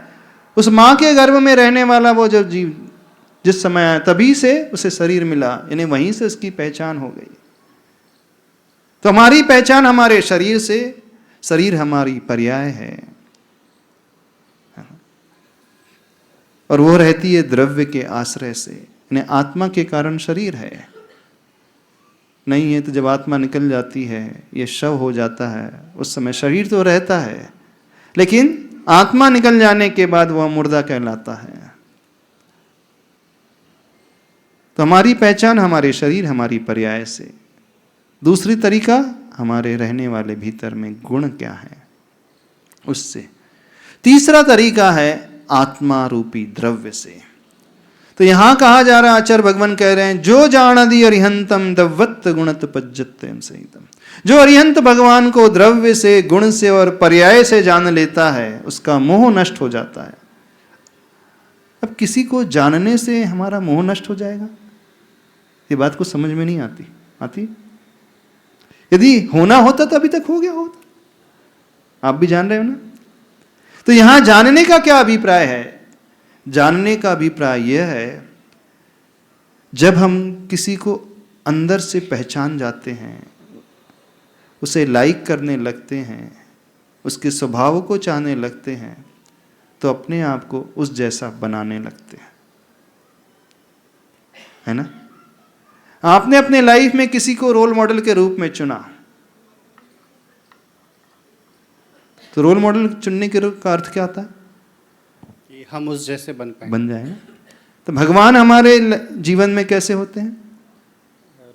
उस माँ के गर्भ में रहने वाला वो जो जीव जिस समय आया तभी से उसे शरीर मिला, यानी वहीं से उसकी पहचान हो गई। तो हमारी पहचान हमारे शरीर से, शरीर हमारी पर्याय है और वो रहती है द्रव्य के आश्रय से। यानी आत्मा के कारण शरीर है, नहीं है तो जब आत्मा निकल जाती है, ये शव हो जाता है, उस समय शरीर तो रहता है, लेकिन आत्मा निकल जाने के बाद वह मुर्दा कहलाता है। तो हमारी पहचान हमारे शरीर, हमारी पर्याय से। दूसरी तरीका, हमारे रहने वाले भीतर में गुण क्या है उससे। तीसरा तरीका है आत्मा रूपी द्रव्य से। तो यहां कहा जा रहा है, आचार्य भगवान कह रहे हैं, जो जानदि अरिहंतम दवत्त गुणत पज्जत्यम सहितम। जो अरिहंत भगवान को द्रव्य से, गुण से और पर्याय से जान लेता है, उसका मोह नष्ट हो जाता है। अब किसी को जानने से हमारा मोह नष्ट हो जाएगा, ये बात को समझ में नहीं आती। यदि होना होता तो अभी तक हो गया होता। आप भी जान रहे हो ना। तो यहां जानने का क्या अभिप्राय है? जानने का अभिप्राय यह है, जब हम किसी को अंदर से पहचान जाते हैं, उसे लाइक करने लगते हैं, उसके स्वभाव को चाहने लगते हैं, तो अपने आप को उस जैसा बनाने लगते हैं, है ना। आपने अपने लाइफ में किसी को रोल मॉडल के रूप में चुना, तो रोल मॉडल चुनने के का अर्थ क्या होता है? कि हम उस जैसे बन पाए। बन जाए ना। तो भगवान हमारे जीवन में कैसे होते हैं?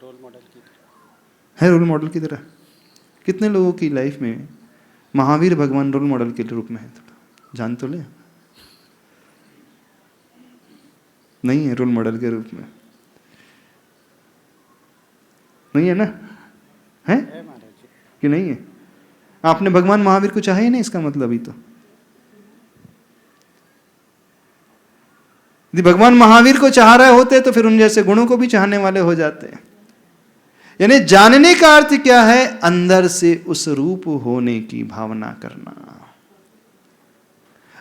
रोल मॉडल की तरह। है रोल मॉडल की तरह। कितने लोगों की लाइफ में महावीर भगवान रोल मॉडल के रूप में है? जान तो ले, नहीं है रोल मॉडल के रूप में, नहीं है ना, है महाराज जी। कि नहीं है? आपने भगवान महावीर को चाहा ही नहीं, इसका मतलब ही तो। यदि भगवान महावीर को चाह रहे होते तो फिर उन जैसे गुणों को भी चाहने वाले हो जाते। यानी जानने का अर्थ क्या है? अंदर से उस रूप होने की भावना करना,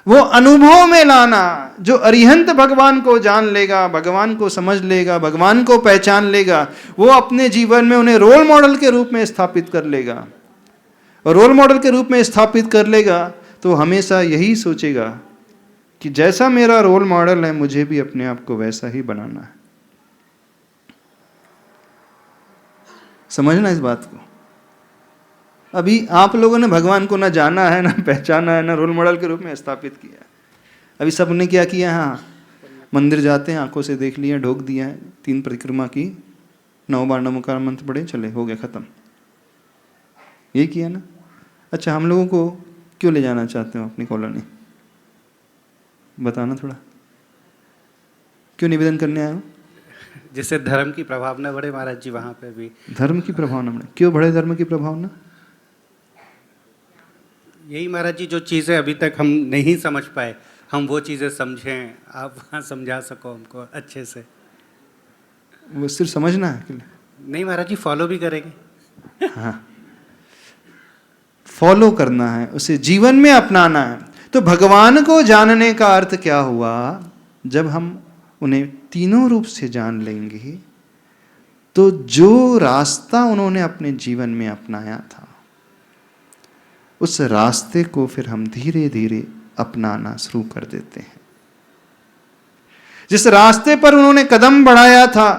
वो अनुभव में लाना। जो अरिहंत भगवान को जान लेगा, भगवान को समझ लेगा, भगवान को पहचान लेगा, वो अपने जीवन में उन्हें रोल मॉडल के रूप में स्थापित कर लेगा। और रोल मॉडल के रूप में स्थापित कर लेगा तो हमेशा यही सोचेगा कि जैसा मेरा रोल मॉडल है, मुझे भी अपने आप को वैसा ही बनाना है। समझना इस बात को। अभी आप लोगों ने भगवान को ना जाना है, ना पहचाना है, ना रोल मॉडल के रूप में स्थापित किया। अभी सबने क्या किया? हाँ, मंदिर जाते हैं, आंखों से देख लिया, ढोक दिया है, 3 परिक्रमा की, 9 बार नमोकार मंत्र पढ़े, चले, हो गया खत्म। ये किया ना। अच्छा, हम लोगों को क्यों ले जाना चाहते हो अपनी कॉलोनी? बताना थोड़ा, क्यों निवेदन करने आए हो? जिससे धर्म की प्रभाव न बढ़े महाराज जी, वहाँ पे भी धर्म की प्रभावना बढ़े। क्यों बढ़े धर्म की प्रभावना? यही महाराज जी, जो चीज़ें अभी तक हम नहीं समझ पाए, हम वो चीज़ें समझें, आप वहाँ समझा सको हमको अच्छे से। वो सिर्फ समझना है कि नहीं महाराज जी, फॉलो भी करेंगे। हाँ, फॉलो करना है, उसे जीवन में अपनाना है। तो भगवान को जानने का अर्थ क्या हुआ? जब हम उन्हें तीनों रूप से जान लेंगे तो जो रास्ता उन्होंने अपने जीवन में अपनाया था, उस रास्ते को फिर हम धीरे धीरे अपनाना शुरू कर देते हैं। जिस रास्ते पर उन्होंने कदम बढ़ाया था,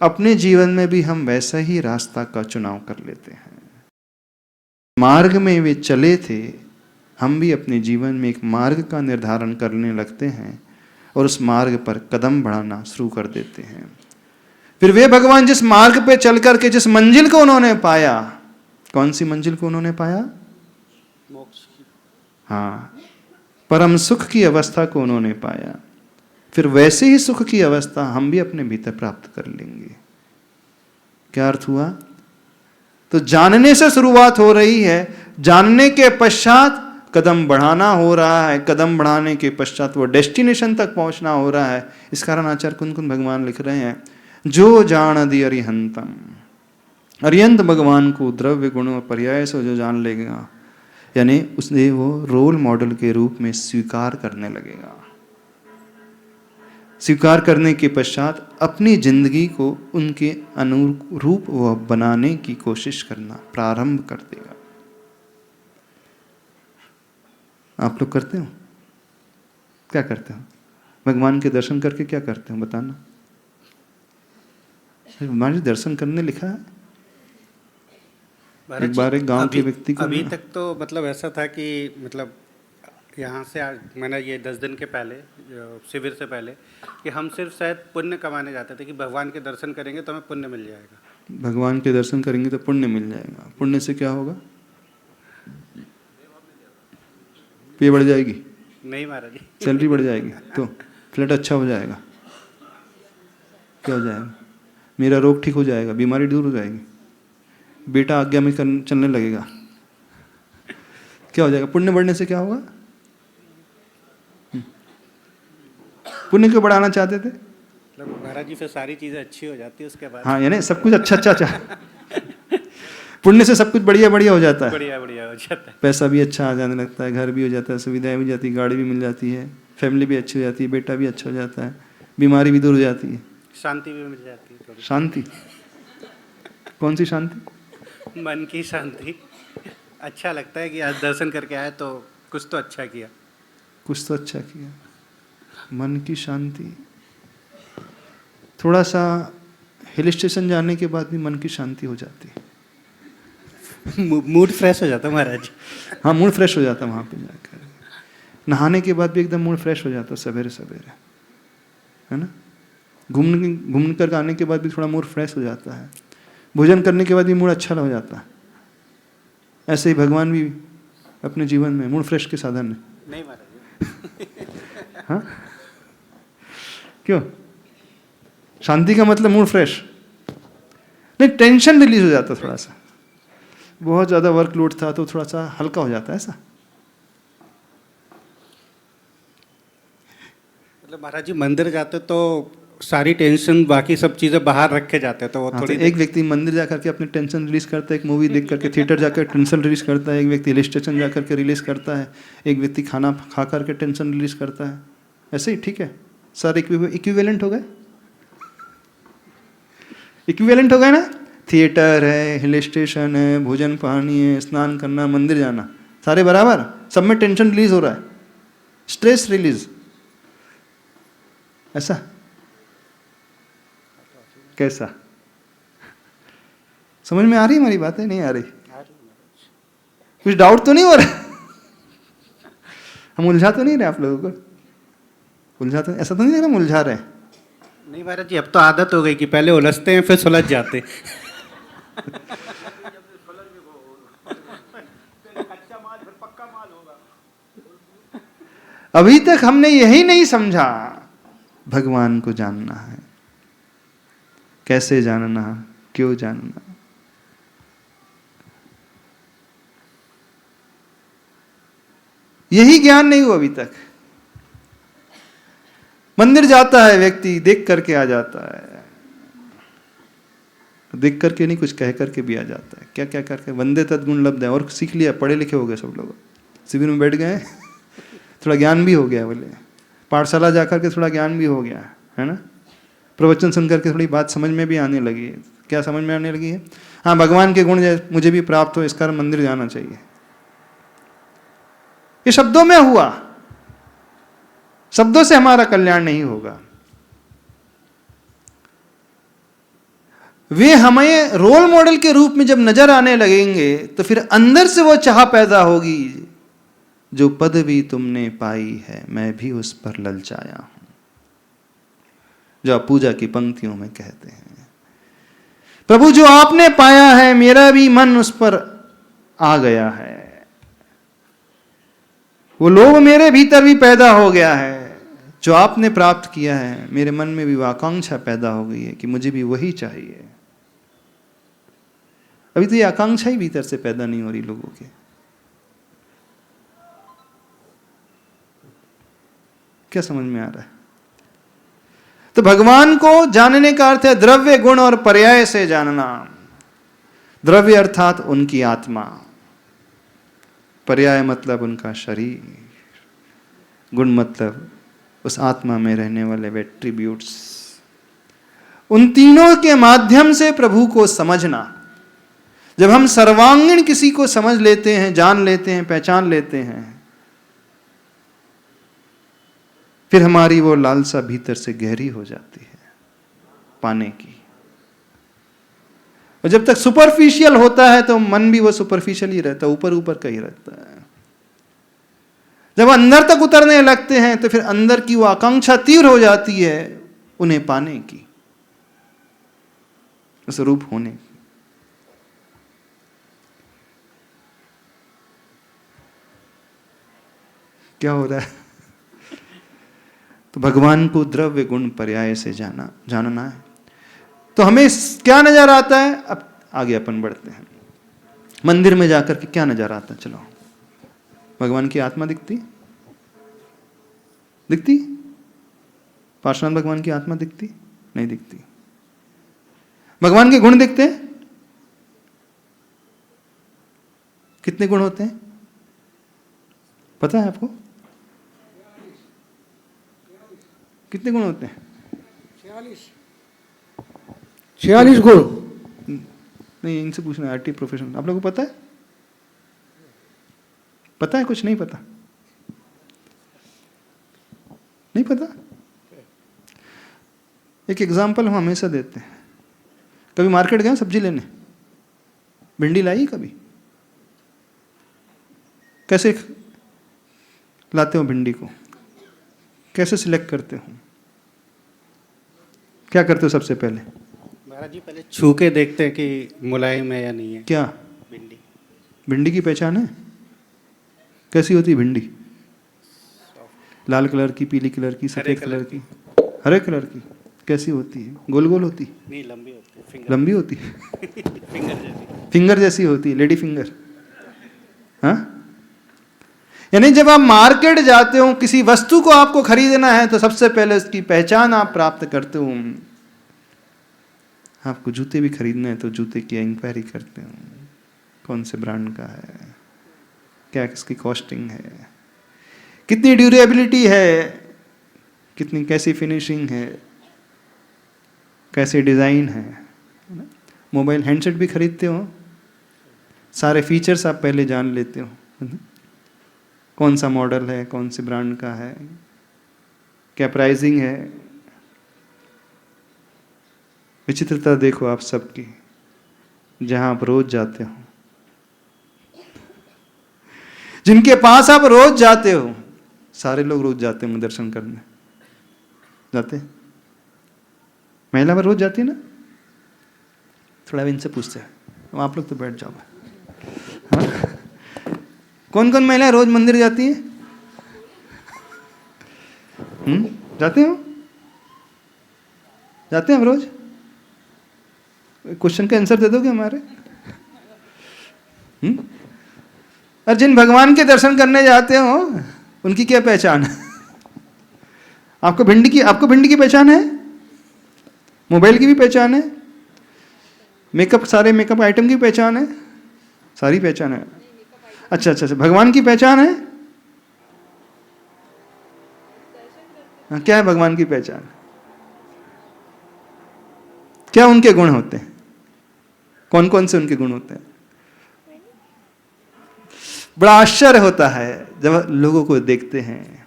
अपने जीवन में भी हम वैसा ही रास्ता का चुनाव कर लेते हैं। मार्ग में वे चले थे, हम भी अपने जीवन में एक मार्ग का निर्धारण करने लगते हैं और उस मार्ग पर कदम बढ़ाना शुरू कर देते हैं। फिर वे भगवान जिस मार्ग पे चल करके जिस मंजिल को उन्होंने पाया, कौन सी मंजिल को उन्होंने पाया? मोक्ष की। हाँ, परम सुख की अवस्था को उन्होंने पाया। फिर वैसे ही सुख की अवस्था हम भी अपने भीतर प्राप्त कर लेंगे। क्या अर्थ हुआ? तो जानने से शुरुआत हो रही है, जानने के पश्चात कदम बढ़ाना हो रहा है, कदम बढ़ाने के पश्चात वो डेस्टिनेशन तक पहुंचना हो रहा है। इस कारण आचार्य कुंद भगवान लिख रहे हैं, जो जान दी अरिहंतम, अरिहंत भगवान को द्रव्य गुण और पर्याय से जो जान लेगा, यानी उसने वो रोल मॉडल के रूप में स्वीकार करने लगेगा। स्वीकार करने के पश्चात अपनी जिंदगी को उनके अनुरूप वह बनाने की कोशिश करना प्रारंभ कर देगा। आप लोग करते हो? क्या करते हो? भगवान के दर्शन करके क्या करते हो? बताना। भगवान जी दर्शन करने लिखा है। एक बार एक गांव के व्यक्ति को, अभी तक तो मतलब ऐसा था कि मतलब यहाँ से मैंने ये 10 दिन के पहले, शिविर से पहले, कि हम सिर्फ शायद पुण्य कमाने जाते थे कि भगवान के दर्शन करेंगे तो हमें पुण्य मिल जाएगा। भगवान के दर्शन करेंगे तो पुण्य मिल जाएगा। पुण्य से क्या होगा? पे बढ़ जाएगी? नहीं महाराज जी। सैलरी बढ़ जाएगी, तो फ्लैट अच्छा हो जाएगा, क्या हो जाएगा? मेरा रोग ठीक हो जाएगा, बीमारी दूर हो जाएगी, बेटा आज्ञा में चलने लगेगा, क्या हो जाएगा? पुण्य बढ़ने से क्या होगा? पुण्य क्यों बढ़ाना चाहते थे? मतलब महाराज जी फिर सारी चीज़ें अच्छी हो जाती है उसके बाद। हाँ, यानी सब कुछ अच्छा पुण्य से सब कुछ बढ़िया बढ़िया हो जाता है। बढ़िया बढ़िया हो जाता है। पैसा भी अच्छा आ जाने लगता है, घर भी हो जाता है, सुविधाएं भी जाती है, गाड़ी भी मिल जाती है, फैमिली भी अच्छी हो जाती है, बेटा भी अच्छा हो जाता है, बीमारी भी दूर हो जाती है, शांति भी मिल जाती है थोड़ी। शांति? कौन सी शांति? मन की शांति। अच्छा लगता है कि आज दर्शन करके आए तो कुछ तो अच्छा किया। कुछ तो अच्छा किया। मन की शांति, थोड़ा सा हिल स्टेशन जाने के बाद भी मन की शांति हो जाती है। मूड फ्रेश हो जाता है महाराज जी। हाँ, मूड फ्रेश हो जाता है वहाँ पे जाकर। नहाने के बाद भी एकदम मूड फ्रेश हो जाता है सवेरे सवेरे, है ना। घूम कर आने के बाद भी थोड़ा मूड फ्रेश हो जाता है। भोजन करने के बाद भी मूड अच्छा हो जाता है। ऐसे ही भगवान भी अपने जीवन में मूड फ्रेश के साधन है। नहीं महाराज जी। हाँ, क्यों? शांति का मतलब मूड फ्रेश नहीं, टेंशन रिलीज हो जाता है थोड़ा सा। बहुत ज्यादा वर्कलोड था तो थोड़ा सा हल्का हो जाता है ऐसा। मतलब महाराज जी मंदिर जाते तो सारी टेंशन बाकी सब चीजें बाहर रख के जाते हैं, तो वो हाँ, थोड़ी तो एक व्यक्ति मंदिर जाकर के अपनी टेंशन रिलीज करता है, एक मूवी देख करके थिएटर जाकर टेंशन रिलीज करता है, एक व्यक्ति हिल स्टेशन जाकर के रिलीज करता है, एक व्यक्ति खाना खा करके टेंशन रिलीज करता है। ऐसे ही ठीक है, सर इक्विवेलेंट हो गए, इक्विवेलेंट हो गए ना। थिएटर है, हिल स्टेशन है, भोजन पानी है, स्नान करना, मंदिर जाना, सारे बराबर। सब में टेंशन रिलीज हो रहा है, स्ट्रेस रिलीज। ऐसा कैसा? समझ में आ रही हमारी बातें? नहीं आ रही? कुछ डाउट तो नहीं हो रहा? हम उलझा तो नहीं रहे आप लोगों को? उलझा तो ऐसा तो नहीं लग रहा हम उलझा रहे हैं? नहीं महाराज जी, अब तो आदत हो गई कि पहले उलझते हैं फिर सुलझ जाते हैं। अभी तक हमने यही नहीं समझा, भगवान को जानना है। कैसे जानना, क्यों जानना? यही ज्ञान नहीं हुआ अभी तक। मंदिर जाता है व्यक्ति, देख करके आ जाता है, देख करके नहीं कुछ कह करके भी आ जाता है। क्या क्या करके वंदे तद्गुण लब्ध है, और सीख लिया, पढ़े लिखे हो गए सब लोग, शिविर में बैठ गए, थोड़ा ज्ञान भी हो गया, बोले पाठशाला जाकर के थोड़ा ज्ञान भी हो गया, है ना। प्रवचन सुन करके थोड़ी बात समझ में भी आने लगी है। क्या समझ में आने लगी है? हाँ, भगवान के गुण मुझे भी प्राप्त हो, इस कारण मंदिर जाना चाहिए। ये शब्दों में हुआ, शब्दों से हमारा कल्याण नहीं होगा। वे हमें रोल मॉडल के रूप में जब नजर आने लगेंगे तो फिर अंदर से वो चाह पैदा होगी, जो पदवी तुमने पाई है मैं भी उस पर ललचाया हूं, जो आप पूजा की पंक्तियों में कहते हैं। प्रभु, जो आपने पाया है मेरा भी मन उस पर आ गया है, वो लोभ मेरे भीतर भी पैदा हो गया है। जो आपने प्राप्त किया है मेरे मन में भी वो आकांक्षा पैदा हो गई है कि मुझे भी वही चाहिए। अभी तो ये आकांक्षा ही भीतर से पैदा नहीं हो रही लोगों के। क्या समझ में आ रहा है? तो भगवान को जानने का अर्थ है द्रव्य गुण और पर्याय से जानना। द्रव्य अर्थात उनकी आत्मा, पर्याय मतलब उनका शरीर, गुण मतलब उस आत्मा में रहने वाले एट्रीब्यूट्स। उन तीनों के माध्यम से प्रभु को समझना। जब हम सर्वांगीण किसी को समझ लेते हैं, जान लेते हैं, पहचान लेते हैं, फिर हमारी वो लालसा भीतर से गहरी हो जाती है पाने की। और जब तक सुपरफिशियल होता है तो मन भी वो सुपरफिशियल ही रहता है, ऊपर ऊपर का ही रहता है। जब अंदर तक उतरने लगते हैं तो फिर अंदर की वो आकांक्षा तीव्र हो जाती है उन्हें पाने की, उस रूप होने की। क्या हो रहा है? तो भगवान को द्रव्य गुण पर्याय से जानना है। तो हमें क्या नजर आता है? अब आगे अपन बढ़ते हैं। मंदिर में जाकर के क्या नजर आता है? चलो, भगवान की आत्मा दिखती दिखती? पार्श्वनाथ भगवान की आत्मा दिखती? नहीं दिखती। भगवान के गुण दिखते हैं? कितने गुण होते हैं पता है आपको? कितने गुण होते हैं? 46 गुण। नहीं, इनसे पूछना है, आईटी प्रोफेशनल। आप लोगों को पता है? पता है? कुछ नहीं पता? पता? एक एग्जाम्पल हम हमेशा देते हैं। कभी मार्केट गए सब्जी लेने, भिंडी लाई कभी? कैसे लाते हो भिंडी को? कैसे सिलेक्ट करते हो? क्या करते हो सबसे पहले? महाराज जी पहले छू के देखते हैं कि मुलायम है या नहीं है। क्या भिंडी भिंडी की पहचान है? कैसी होती है भिंडी? लाल कलर की, पीली कलर की, सफेद कलर की, हरे कलर की? कैसी होती है? गोल गोल होती? नहीं, लंबी होती है, फिंगर लंबी होती? फिंगर जैसी। फिंगर जैसी होती, लेडी फिंगर। हाँ, यानी जब आप मार्केट जाते हो, किसी वस्तु को आपको खरीदना है तो सबसे पहले उसकी पहचान आप प्राप्त करते हो। आपको जूते भी खरीदना है तो जूते की इंक्वायरी करते हो, कौन से ब्रांड का है, क्या इसकी कॉस्टिंग है, कितनी ड्यूरेबिलिटी है, कितनी कैसी फिनिशिंग है, कैसे डिज़ाइन है। मोबाइल हैंडसेट भी खरीदते हो, सारे फीचर्स आप पहले जान लेते हो, कौन सा मॉडल है, कौन से ब्रांड का है, क्या प्राइसिंग है। विचित्रता देखो आप सबकी, जहां आप रोज जाते हो, जिनके पास आप रोज जाते हो, सारे लोग रोज जाते होंगे दर्शन करने, जाते हैं? महिला पर रोज जाती है ना? थोड़ा इनसे पूछते हैं, आप लोग तो बैठ जाओ। हाँ? कौन कौन महिलाएं रोज मंदिर जाती है? जाते हो? जाते हैं हम रोज? क्वेश्चन का आंसर दे दोगे हमारे? और जिन भगवान के दर्शन करने जाते हो उनकी क्या पहचान है? आपको भिंडी की पहचान है? मोबाइल की भी पहचान है? सारे मेकअप आइटम की पहचान है? सारी पहचान है। अच्छा, भगवान की पहचान है? हाँ, क्या है भगवान की पहचान? क्या उनके गुण होते हैं? कौन कौन से उनके गुण होते हैं? बड़ा आश्चर्य होता है जब लोगों को देखते हैं,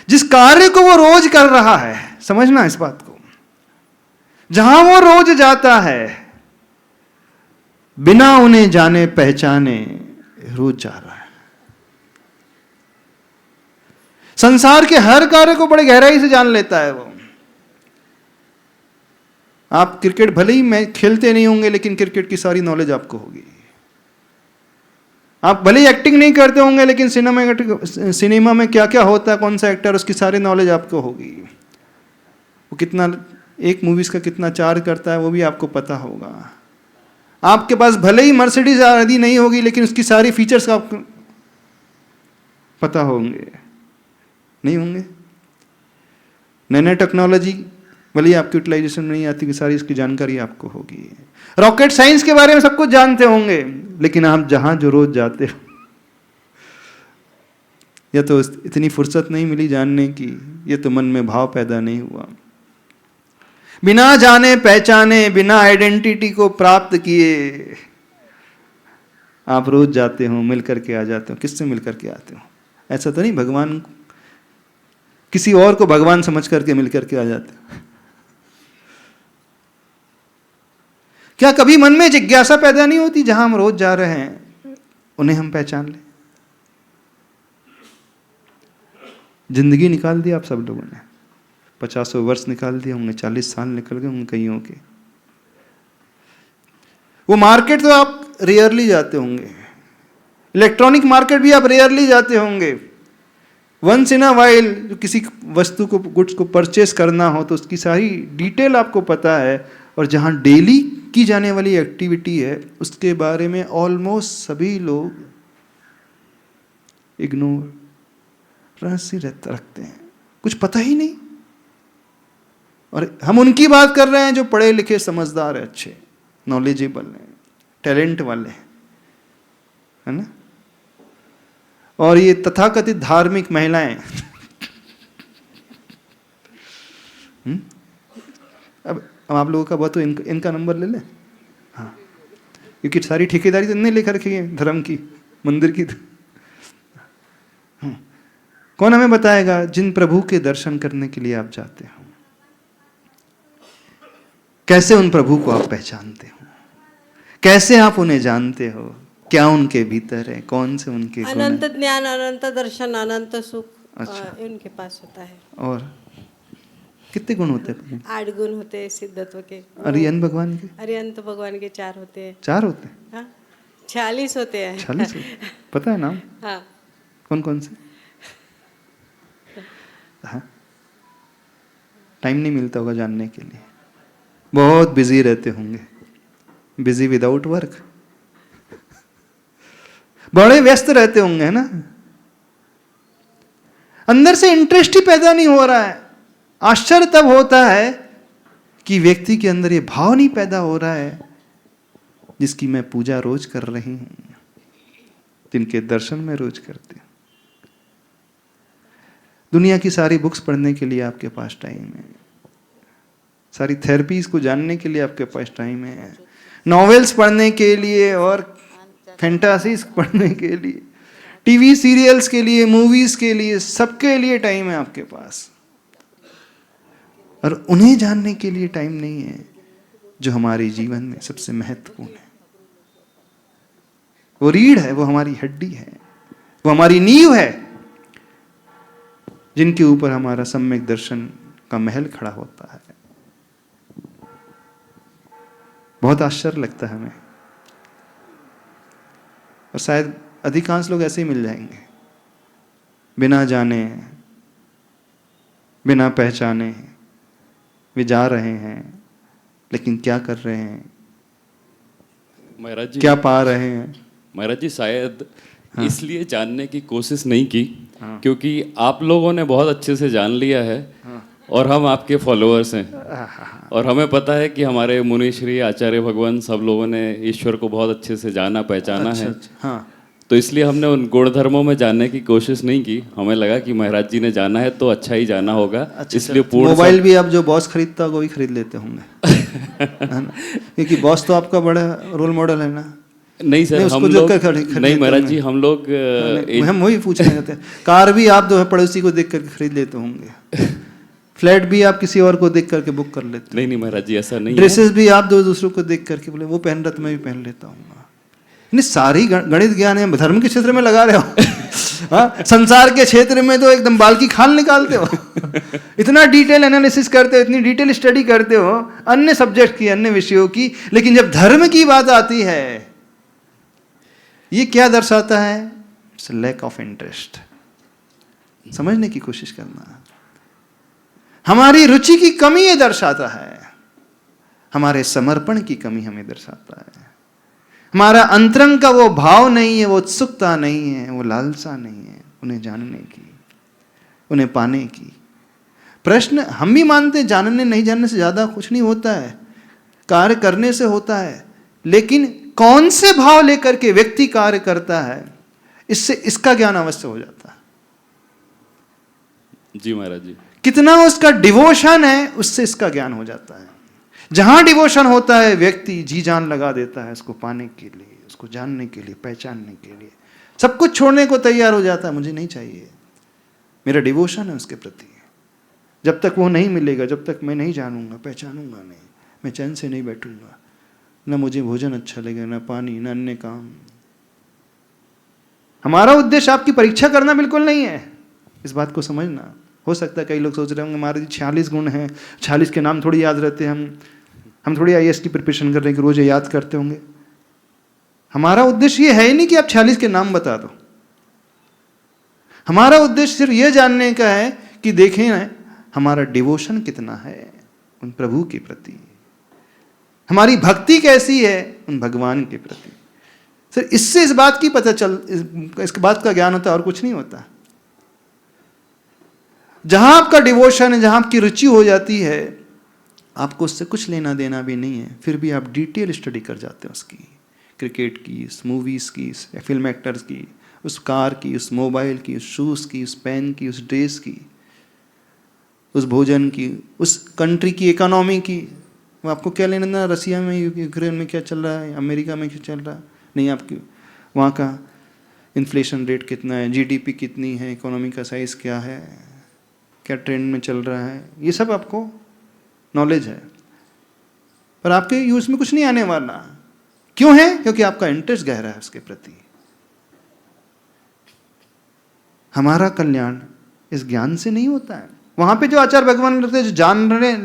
जिस कार्य को वो रोज कर रहा है, समझना इस बात को, जहां वो रोज जाता है, बिना उन्हें जाने पहचाने रोज जा रहा है। संसार के हर कार्य को बड़े गहराई से जान लेता है वो। आप क्रिकेट भले ही खेलते नहीं होंगे, लेकिन क्रिकेट की सारी नॉलेज आपको होगी। आप भले ही एक्टिंग नहीं करते होंगे, लेकिन सिनेमा में क्या क्या होता है, कौन सा एक्टर, उसकी सारी नॉलेज आपको होगी। वो कितना, एक मूवीज का कितना चार्ज करता है वो भी आपको पता होगा। आपके पास भले ही मर्सिडीज आदि नहीं होगी, लेकिन उसकी सारी फीचर्स आपको पता होंगे, नहीं होंगे? नैनो टेक्नोलॉजी भले ही आपकी यूटिलाइजेशन नहीं आती, कि सारी इसकी जानकारी आपको होगी। रॉकेट साइंस के बारे में सब कुछ जानते होंगे, लेकिन आप जहां जो रोज जाते हो, या तो इतनी फुर्सत नहीं मिली जानने की, ये तो मन में भाव पैदा नहीं हुआ। बिना जाने पहचाने, बिना आइडेंटिटी को प्राप्त किए आप रोज जाते हो, मिल करके आ जाते हो। किससे मिल करके आते हो? ऐसा तो नहीं भगवान, किसी और को भगवान समझ करके मिल करके आ जाते हो। क्या कभी मन में जिज्ञासा पैदा नहीं होती, जहां हम रोज जा रहे हैं उन्हें हम पहचान लें? जिंदगी निकाल दी आप सब लोगों ने, 50 वर्ष निकाल दिए होंगे, 40 साल निकल गए होंगे कईयों के। वो मार्केट तो आप रेयरली जाते होंगे, इलेक्ट्रॉनिक मार्केट भी आप रेयरली जाते होंगे। वंस इन अ वाइल जो किसी वस्तु को, गुड्स को परचेस करना हो तो उसकी सारी डिटेल आपको पता है, और जहां डेली की जाने वाली एक्टिविटी है उसके बारे में ऑलमोस्ट सभी लोग इग्नोर रहस्य रखते हैं, कुछ पता ही नहीं। और हम उनकी बात कर रहे हैं जो पढ़े लिखे, समझदार है, अच्छे, नॉलेजेबल हैं, टैलेंट वाले, है ना? और ये तथाकथित धार्मिक महिलाएं अब आप लोगों का बहुत, तो इनका नंबर ले लें। हाँ, क्योंकि सारी ठेकेदारी तो नहीं लेकर रखी है धर्म की, मंदिर की। कौन हमें बताएगा जिन प्रभु के दर्शन करने के लिए आप जाते हो, कैसे उन प्रभु को आप पहचानते हो, कैसे आप उन्हें जानते हो, क्या उनके भीतर है, कौन से उनके गुण अनंत हैं? ज्ञान, अनंत दर्शन, अनंत सुख अच्छा। उनके पास होता है। और कितने गुण होते हैं? 8 गुण होते हैं सिद्धत्व के। अरियन भगवान के अरिहंत भगवान के 4 होते हैं। 4 होते हैं? हाँ, 46 होते हैं। 46 होते हैं। पता है नाम हाँ, कौन कौन से? हाँ, टाइम नहीं मिलता होगा जानने के लिए, बहुत बिजी रहते होंगे, बिजी विदाउट वर्क, बड़े व्यस्त रहते होंगे, है ना? अंदर से इंटरेस्ट ही पैदा नहीं हो रहा है। आश्चर्य तब होता है कि व्यक्ति के अंदर ये भाव नहीं पैदा हो रहा है, जिसकी मैं पूजा रोज कर रही हूं, जिनके दर्शन में रोज करती हूं। दुनिया की सारी बुक्स पढ़ने के लिए आपके पास टाइम है, सारी थेरेपीज को जानने के लिए आपके पास टाइम है, नॉवेल्स पढ़ने के लिए और फैंटासीज पढ़ने के लिए, टीवी सीरियल्स के लिए, मूवीज के लिए, सबके लिए टाइम है आपके पास, और उन्हें जानने के लिए टाइम नहीं है जो हमारे जीवन में सबसे महत्वपूर्ण है। वो रीढ़ है, वो हमारी हड्डी है, वो हमारी नींव है, जिनके ऊपर हमारा सम्यक दर्शन का महल खड़ा होता है। बहुत आश्चर्य लगता है हमें, और शायद अधिकांश लोग ऐसे ही मिल जाएंगे, बिना जाने, बिना पहचाने वे जा रहे हैं, लेकिन क्या कर रहे हैं, महाराज जी, क्या पा रहे हैं? महाराज जी शायद इसलिए जानने की कोशिश नहीं की क्योंकि आप लोगों ने बहुत अच्छे से जान लिया है और हम आपके फॉलोअर्स हैं, और हमें पता है कि हमारे मुनिश्री आचार्य भगवान सब लोगों ने ईश्वर को बहुत अच्छे से जाना पहचाना है। हाँ, तो इसलिए हमने उन गुण धर्मों में जानने की कोशिश नहीं की। हमें लगा कि महाराज जी ने जाना है तो अच्छा ही जाना होगा, इसलिए पूर्ण मोबाइल भी आप जो बॉस खरीदता होगा वही खरीद लेते होंगे, है ना? क्योंकि बॉस तो आपका बड़ा रोल मॉडल है ना। नहीं सर, उसको हम देख लोग कर खरीद नहीं लेते महाराज होंगे। जी, हम लोग हम वही पूछना चाहते हैं। कार भी आप जो है पड़ोसी को देख करके खरीद लेते होंगे, फ्लैट भी आप किसी और को देख करके बुक कर लेते नहीं महाराज जी ऐसा नहीं है। ड्रेसेस भी आप दो दूसरों को देख करके बोले वो पहन रहा तो मैं भी पहन लेता हूँ। नहीं, सारी गणित ज्ञान है, धर्म के क्षेत्र में लगा रहे हो हाँ, संसार के क्षेत्र में तो एकदम बाल की खाल निकालते हो इतना डिटेल एनालिसिस करते हो, इतनी डिटेल स्टडी करते हो अन्य सब्जेक्ट की, अन्य विषयों की, लेकिन जब धर्म की बात आती है, ये क्या दर्शाता है? It's lack of interest. समझने की कोशिश करना, हमारी रुचि की कमी ये दर्शाता है, हमारे समर्पण की कमी हमें दर्शाता है, हमारा अंतरंग का वो भाव नहीं है, वो उत्सुकता नहीं है, वो लालसा नहीं है उन्हें जानने की, उन्हें पाने की। प्रश्न हम भी मानते हैं जानने नहीं जानने से ज्यादा कुछ नहीं होता है, कार्य करने से होता है, लेकिन कौन से भाव लेकर के व्यक्ति कार्य करता है, इससे इसका ज्ञान अवश्य हो जाता है। जी महाराज जी, कितना उसका डिवोशन है उससे इसका ज्ञान हो जाता है। जहां डिवोशन होता है व्यक्ति जी जान लगा देता है उसको पाने के लिए, उसको जानने के लिए, पहचानने के लिए, सब कुछ छोड़ने को तैयार हो जाता है। मुझे नहीं चाहिए, मेरा डिवोशन है उसके प्रति। जब तक वो नहीं मिलेगा, जब तक मैं नहीं जानूंगा, पहचानूंगा नहीं, मैं चैन से नहीं बैठूंगा, ना मुझे भोजन अच्छा लगेगा, ना पानी, ना अन्य काम। हमारा उद्देश्य आपकी परीक्षा करना बिल्कुल नहीं है, इस बात को समझना। हो सकता है कई लोग सोच रहे होंगे हमारे 46 गुण हैं, 46 के नाम थोड़ी याद रहते हैं, हम थोड़ी IAS की प्रिपरेशन कर रहे हैं कि रोज ये याद करते होंगे। हमारा उद्देश्य ये है ही नहीं कि आप 46 के नाम बता दो। हमारा उद्देश्य सिर्फ ये जानने का है कि देखें ना हमारा डिवोशन कितना है उन प्रभु के प्रति, हमारी भक्ति कैसी है उन भगवान के प्रति। सिर्फ इससे इस बात की इस बात का ज्ञान होता है और कुछ नहीं होता। जहां आपका डिवोशन है, जहां आपकी रुचि हो जाती है, आपको उससे कुछ लेना देना भी नहीं है, फिर भी आप डिटेल स्टडी कर जाते हैं उसकी, क्रिकेट की, उस मूवीज़ की, उस फिल्म एक्टर्स की, उस कार की, उस मोबाइल की, उस शूज़ की, उस पेन की, उस ड्रेस की, उस भोजन की, उस कंट्री की इकोनॉमी की। वो आपको क्या लेना देना, रसिया में, यूक्रेन में क्या चल रहा है, अमेरिका में क्या चल रहा है, नहीं आपकी वहाँ का इन्फ्लेशन रेट कितना है, जीडीपी कितनी है, इकोनॉमी का साइज क्या है, क्या ट्रेंड में चल रहा है, ये सब आपको नॉलेज है, पर आपके यूज में कुछ नहीं आने वाला। क्यों है? क्योंकि आपका इंटरेस्ट गहरा है उसके प्रति। हमारा कल्याण इस ज्ञान से नहीं होता है। वहां पे जो आचार्य भगवान करते हैं, जो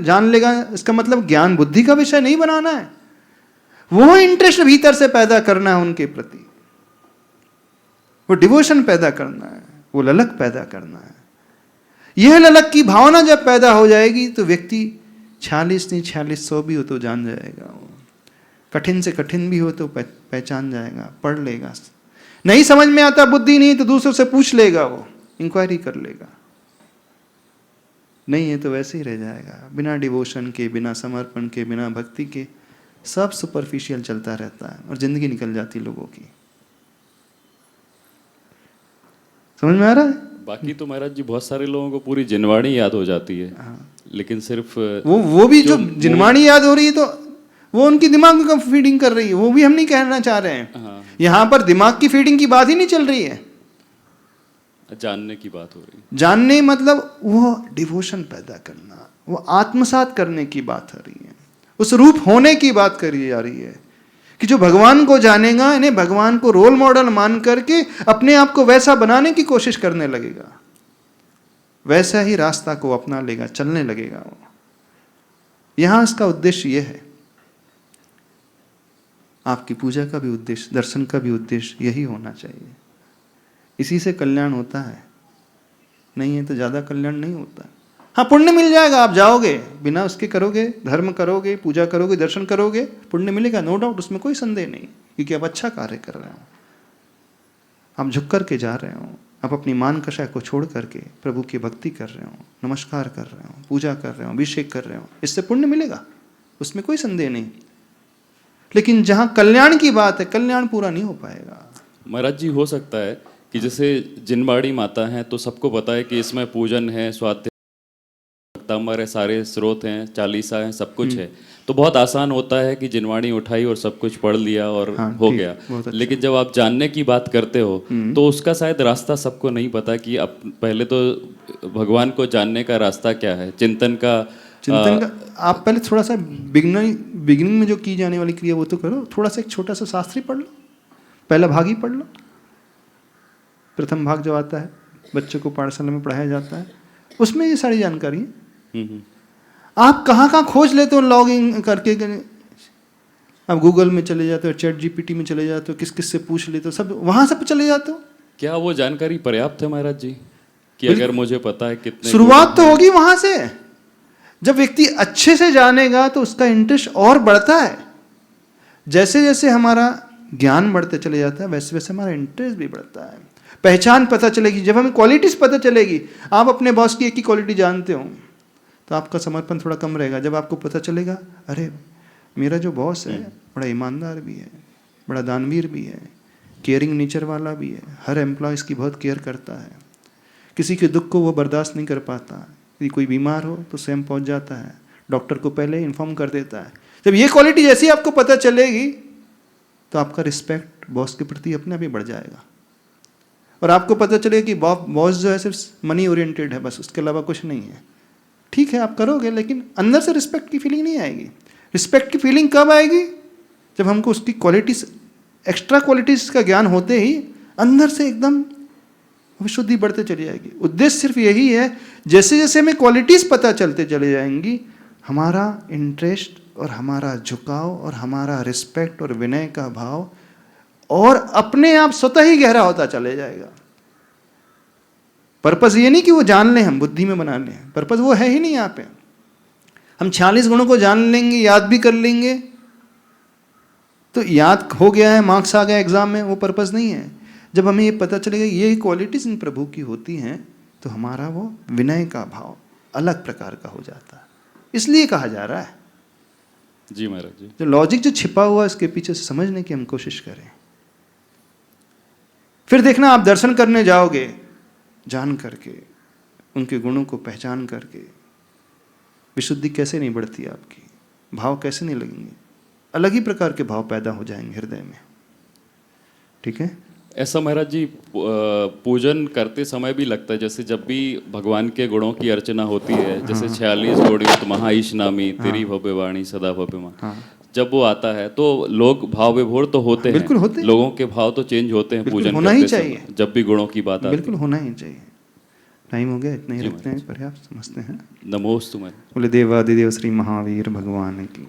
जान लेगा, इसका मतलब ज्ञान बुद्धि का विषय नहीं बनाना है, वो इंटरेस्ट भीतर से पैदा करना है उनके प्रति, वो डिवोशन पैदा करना है, वो ललक पैदा करना है। यह ललक की भावना जब पैदा हो जाएगी तो व्यक्ति 46 नहीं 4600 भी हो तो जान जाएगा, वो कठिन से कठिन भी हो तो पहचान जाएगा, पढ़ लेगा। नहीं समझ में आता, बुद्धि नहीं तो दूसरों से पूछ लेगा, वो इंक्वायरी कर लेगा। नहीं है तो वैसे ही रह जाएगा, बिना डिवोशन के, बिना समर्पण के, बिना भक्ति के, सब सुपरफिशियल चलता रहता है और जिंदगी निकल जाती लोगों की। समझ में आ रहा है? बाकी तो महाराज जी बहुत सारे लोगों को पूरी जिनवाणी याद हो जाती है, लेकिन सिर्फ वो भी जो जिनवाणी याद हो रही है तो वो उनकी दिमाग में फीडिंग कर रही है, वो भी हम नहीं कहना चाह रहे हैं। हाँ। यहां पर दिमाग की फीडिंग की बात ही नहीं चल रही है, जानने की बात हो रही है। जानने मतलब वो डिवोशन पैदा करना, वो आत्मसात करने की बात हो रही है, उस रूप होने की बात करी जा रही है कि जो भगवान को जानेगा, इन्हें भगवान को रोल मॉडल मान करके अपने आप को वैसा बनाने की कोशिश करने लगेगा, वैसा ही रास्ता को अपना लेगा, चलने लगेगा वो। यहां इसका उद्देश्य यह है, आपकी पूजा का भी उद्देश्य, दर्शन का भी उद्देश्य यही होना चाहिए। इसी से कल्याण होता है, नहीं है तो ज्यादा कल्याण नहीं होता। हाँ, पुण्य मिल जाएगा, आप जाओगे, बिना उसके करोगे, धर्म करोगे, पूजा करोगे, दर्शन करोगे, पुण्य मिलेगा, नो डाउट, उसमें कोई संदेह नहीं, क्योंकि आप अच्छा कार्य कर रहे हो, आप झुक करके जा रहे हो, आप अपनी मान कषाय को छोड़ करके प्रभु की भक्ति कर रहे हो, नमस्कार कर रहे हो, पूजा कर रहे हो, अभिषेक कर रहे हो, इससे पुण्य मिलेगा, उसमें कोई संदेह नहीं। लेकिन जहां कल्याण की बात है, कल्याण पूरा नहीं हो पाएगा। महाराज जी, हो सकता है कि जैसे जिनवाड़ी माता है तो सबको पता है कि इसमें पूजन है, स्वाध्याय, हमारे सारे स्रोत हैं, चालीसा है, सब कुछ है, तो बहुत आसान होता है कि जिनवाणी उठाई और सब कुछ पढ़ लिया और हो गया। अच्छा। लेकिन जब आप जानने की बात करते हो तो उसका शायद रास्ता सबको नहीं पता कि अब पहले तो भगवान को जानने का रास्ता क्या है, चिंतन का। आप पहले थोड़ा सा बिगिनिंग में जो की जाने वाली क्रिया वो तो करो, थोड़ा सा एक छोटा सा शास्त्री पढ़ लो, पहला भाग ही पढ़ लो, प्रथम भाग जो आता है बच्चों को पाठशाला में पढ़ाया जाता है, उसमें ये सारी जानकारी है। आप कहाँ खोज लेते हो लॉग इन करके, आप गूगल में चले जाते हो, चैट जीपीटी में चले जाते हो, किस किस से पूछ लेते हो, सब वहां सब चले जाते हो। क्या वो जानकारी पर्याप्त है महाराज जी कि अगर मुझे पता है कितने? शुरुआत तो होगी वहां से। जब व्यक्ति अच्छे से जानेगा तो उसका इंटरेस्ट और बढ़ता है। जैसे जैसे हमारा ज्ञान बढ़ते चले जाता है वैसे वैसे हमारा इंटरेस्ट भी बढ़ता है, पहचान पता चलेगी। जब हमें क्वालिटीज पता चलेगी, आप अपने बॉस की एक ही क्वालिटी जानते हो तो आपका समर्पण थोड़ा कम रहेगा। जब आपको पता चलेगा अरे मेरा जो बॉस है बड़ा ईमानदार भी है, बड़ा दानवीर भी है, केयरिंग नेचर वाला भी है, हर एम्प्लॉयज़ की बहुत केयर करता है, किसी के दुख को वो बर्दाश्त नहीं कर पाता, यदि कोई बीमार हो तो स्वयं पहुंच जाता है, डॉक्टर को पहले इन्फॉर्म कर देता है। जब ये क्वालिटी जैसी आपको पता चलेगी तो आपका रिस्पेक्ट बॉस के प्रति अपने आप ही बढ़ जाएगा। और आपको पता चलेगा कि बॉस जो है सिर्फ मनी ओरिएंटेड है, बस उसके अलावा कुछ नहीं है। ठीक है, आप करोगे लेकिन अंदर से रिस्पेक्ट की फीलिंग नहीं आएगी। रिस्पेक्ट की फीलिंग कब आएगी? जब हमको उसकी क्वालिटीज, एक्स्ट्रा क्वालिटीज का ज्ञान होते ही अंदर से एकदम विशुद्धि बढ़ते चली जाएगी। उद्देश्य सिर्फ यही है, जैसे जैसे हमें क्वालिटीज पता चलते चले जाएंगी, हमारा इंटरेस्ट और हमारा झुकाव और हमारा रिस्पेक्ट और विनय का भाव और अपने आप स्वतः ही गहरा होता चले जाएगा। पर्पस ये नहीं कि वो जान लें, हम बुद्धि में बना लें, पर्पस वो है ही नहीं। यहाँ पे हम 46 गुणों को जान लेंगे, याद भी कर लेंगे तो याद हो गया है, मार्क्स आ गया एग्जाम में, वो पर्पस नहीं है। जब हमें ये पता चलेगा ये क्वालिटीज इन प्रभु की होती हैं तो हमारा वो विनय का भाव अलग प्रकार का हो जाता है। इसलिए कहा जा रहा है जी महाराज जी, जो लॉजिक जो छिपा हुआ है इसके पीछे से समझने की हम कोशिश करें। फिर देखना, आप दर्शन करने जाओगे जान करके, उनके गुणों को पहचान करके, विशुद्धि कैसे नहीं बढ़ती आपकी, भाव कैसे नहीं लगेंगे, अलग ही प्रकार के भाव पैदा हो जाएंगे हृदय में। ठीक है, ऐसा महाराज जी पूजन करते समय भी लगता है, जैसे जब भी भगवान के गुणों की अर्चना होती है, जैसे 46 गुणयुक्त महाईश नामी तेरी भव्य वाणी सदा भव्य मां, जब वो आता है तो लोग भाव विभोर तो होते हैं, बिल्कुल होते हैं। लोगों के भाव तो चेंज होते हैं बिल्कुल पूजन होना ही करते चाहिए। समय, जब भी गुणों की बात आती बिल्कुल होना ही चाहिए। टाइम हो गया, इतना ही रखते हैं, पर्याप्त समझते हैं। है। नमोस्तु मैं बोले देवादिदेव श्री महावीर भगवान की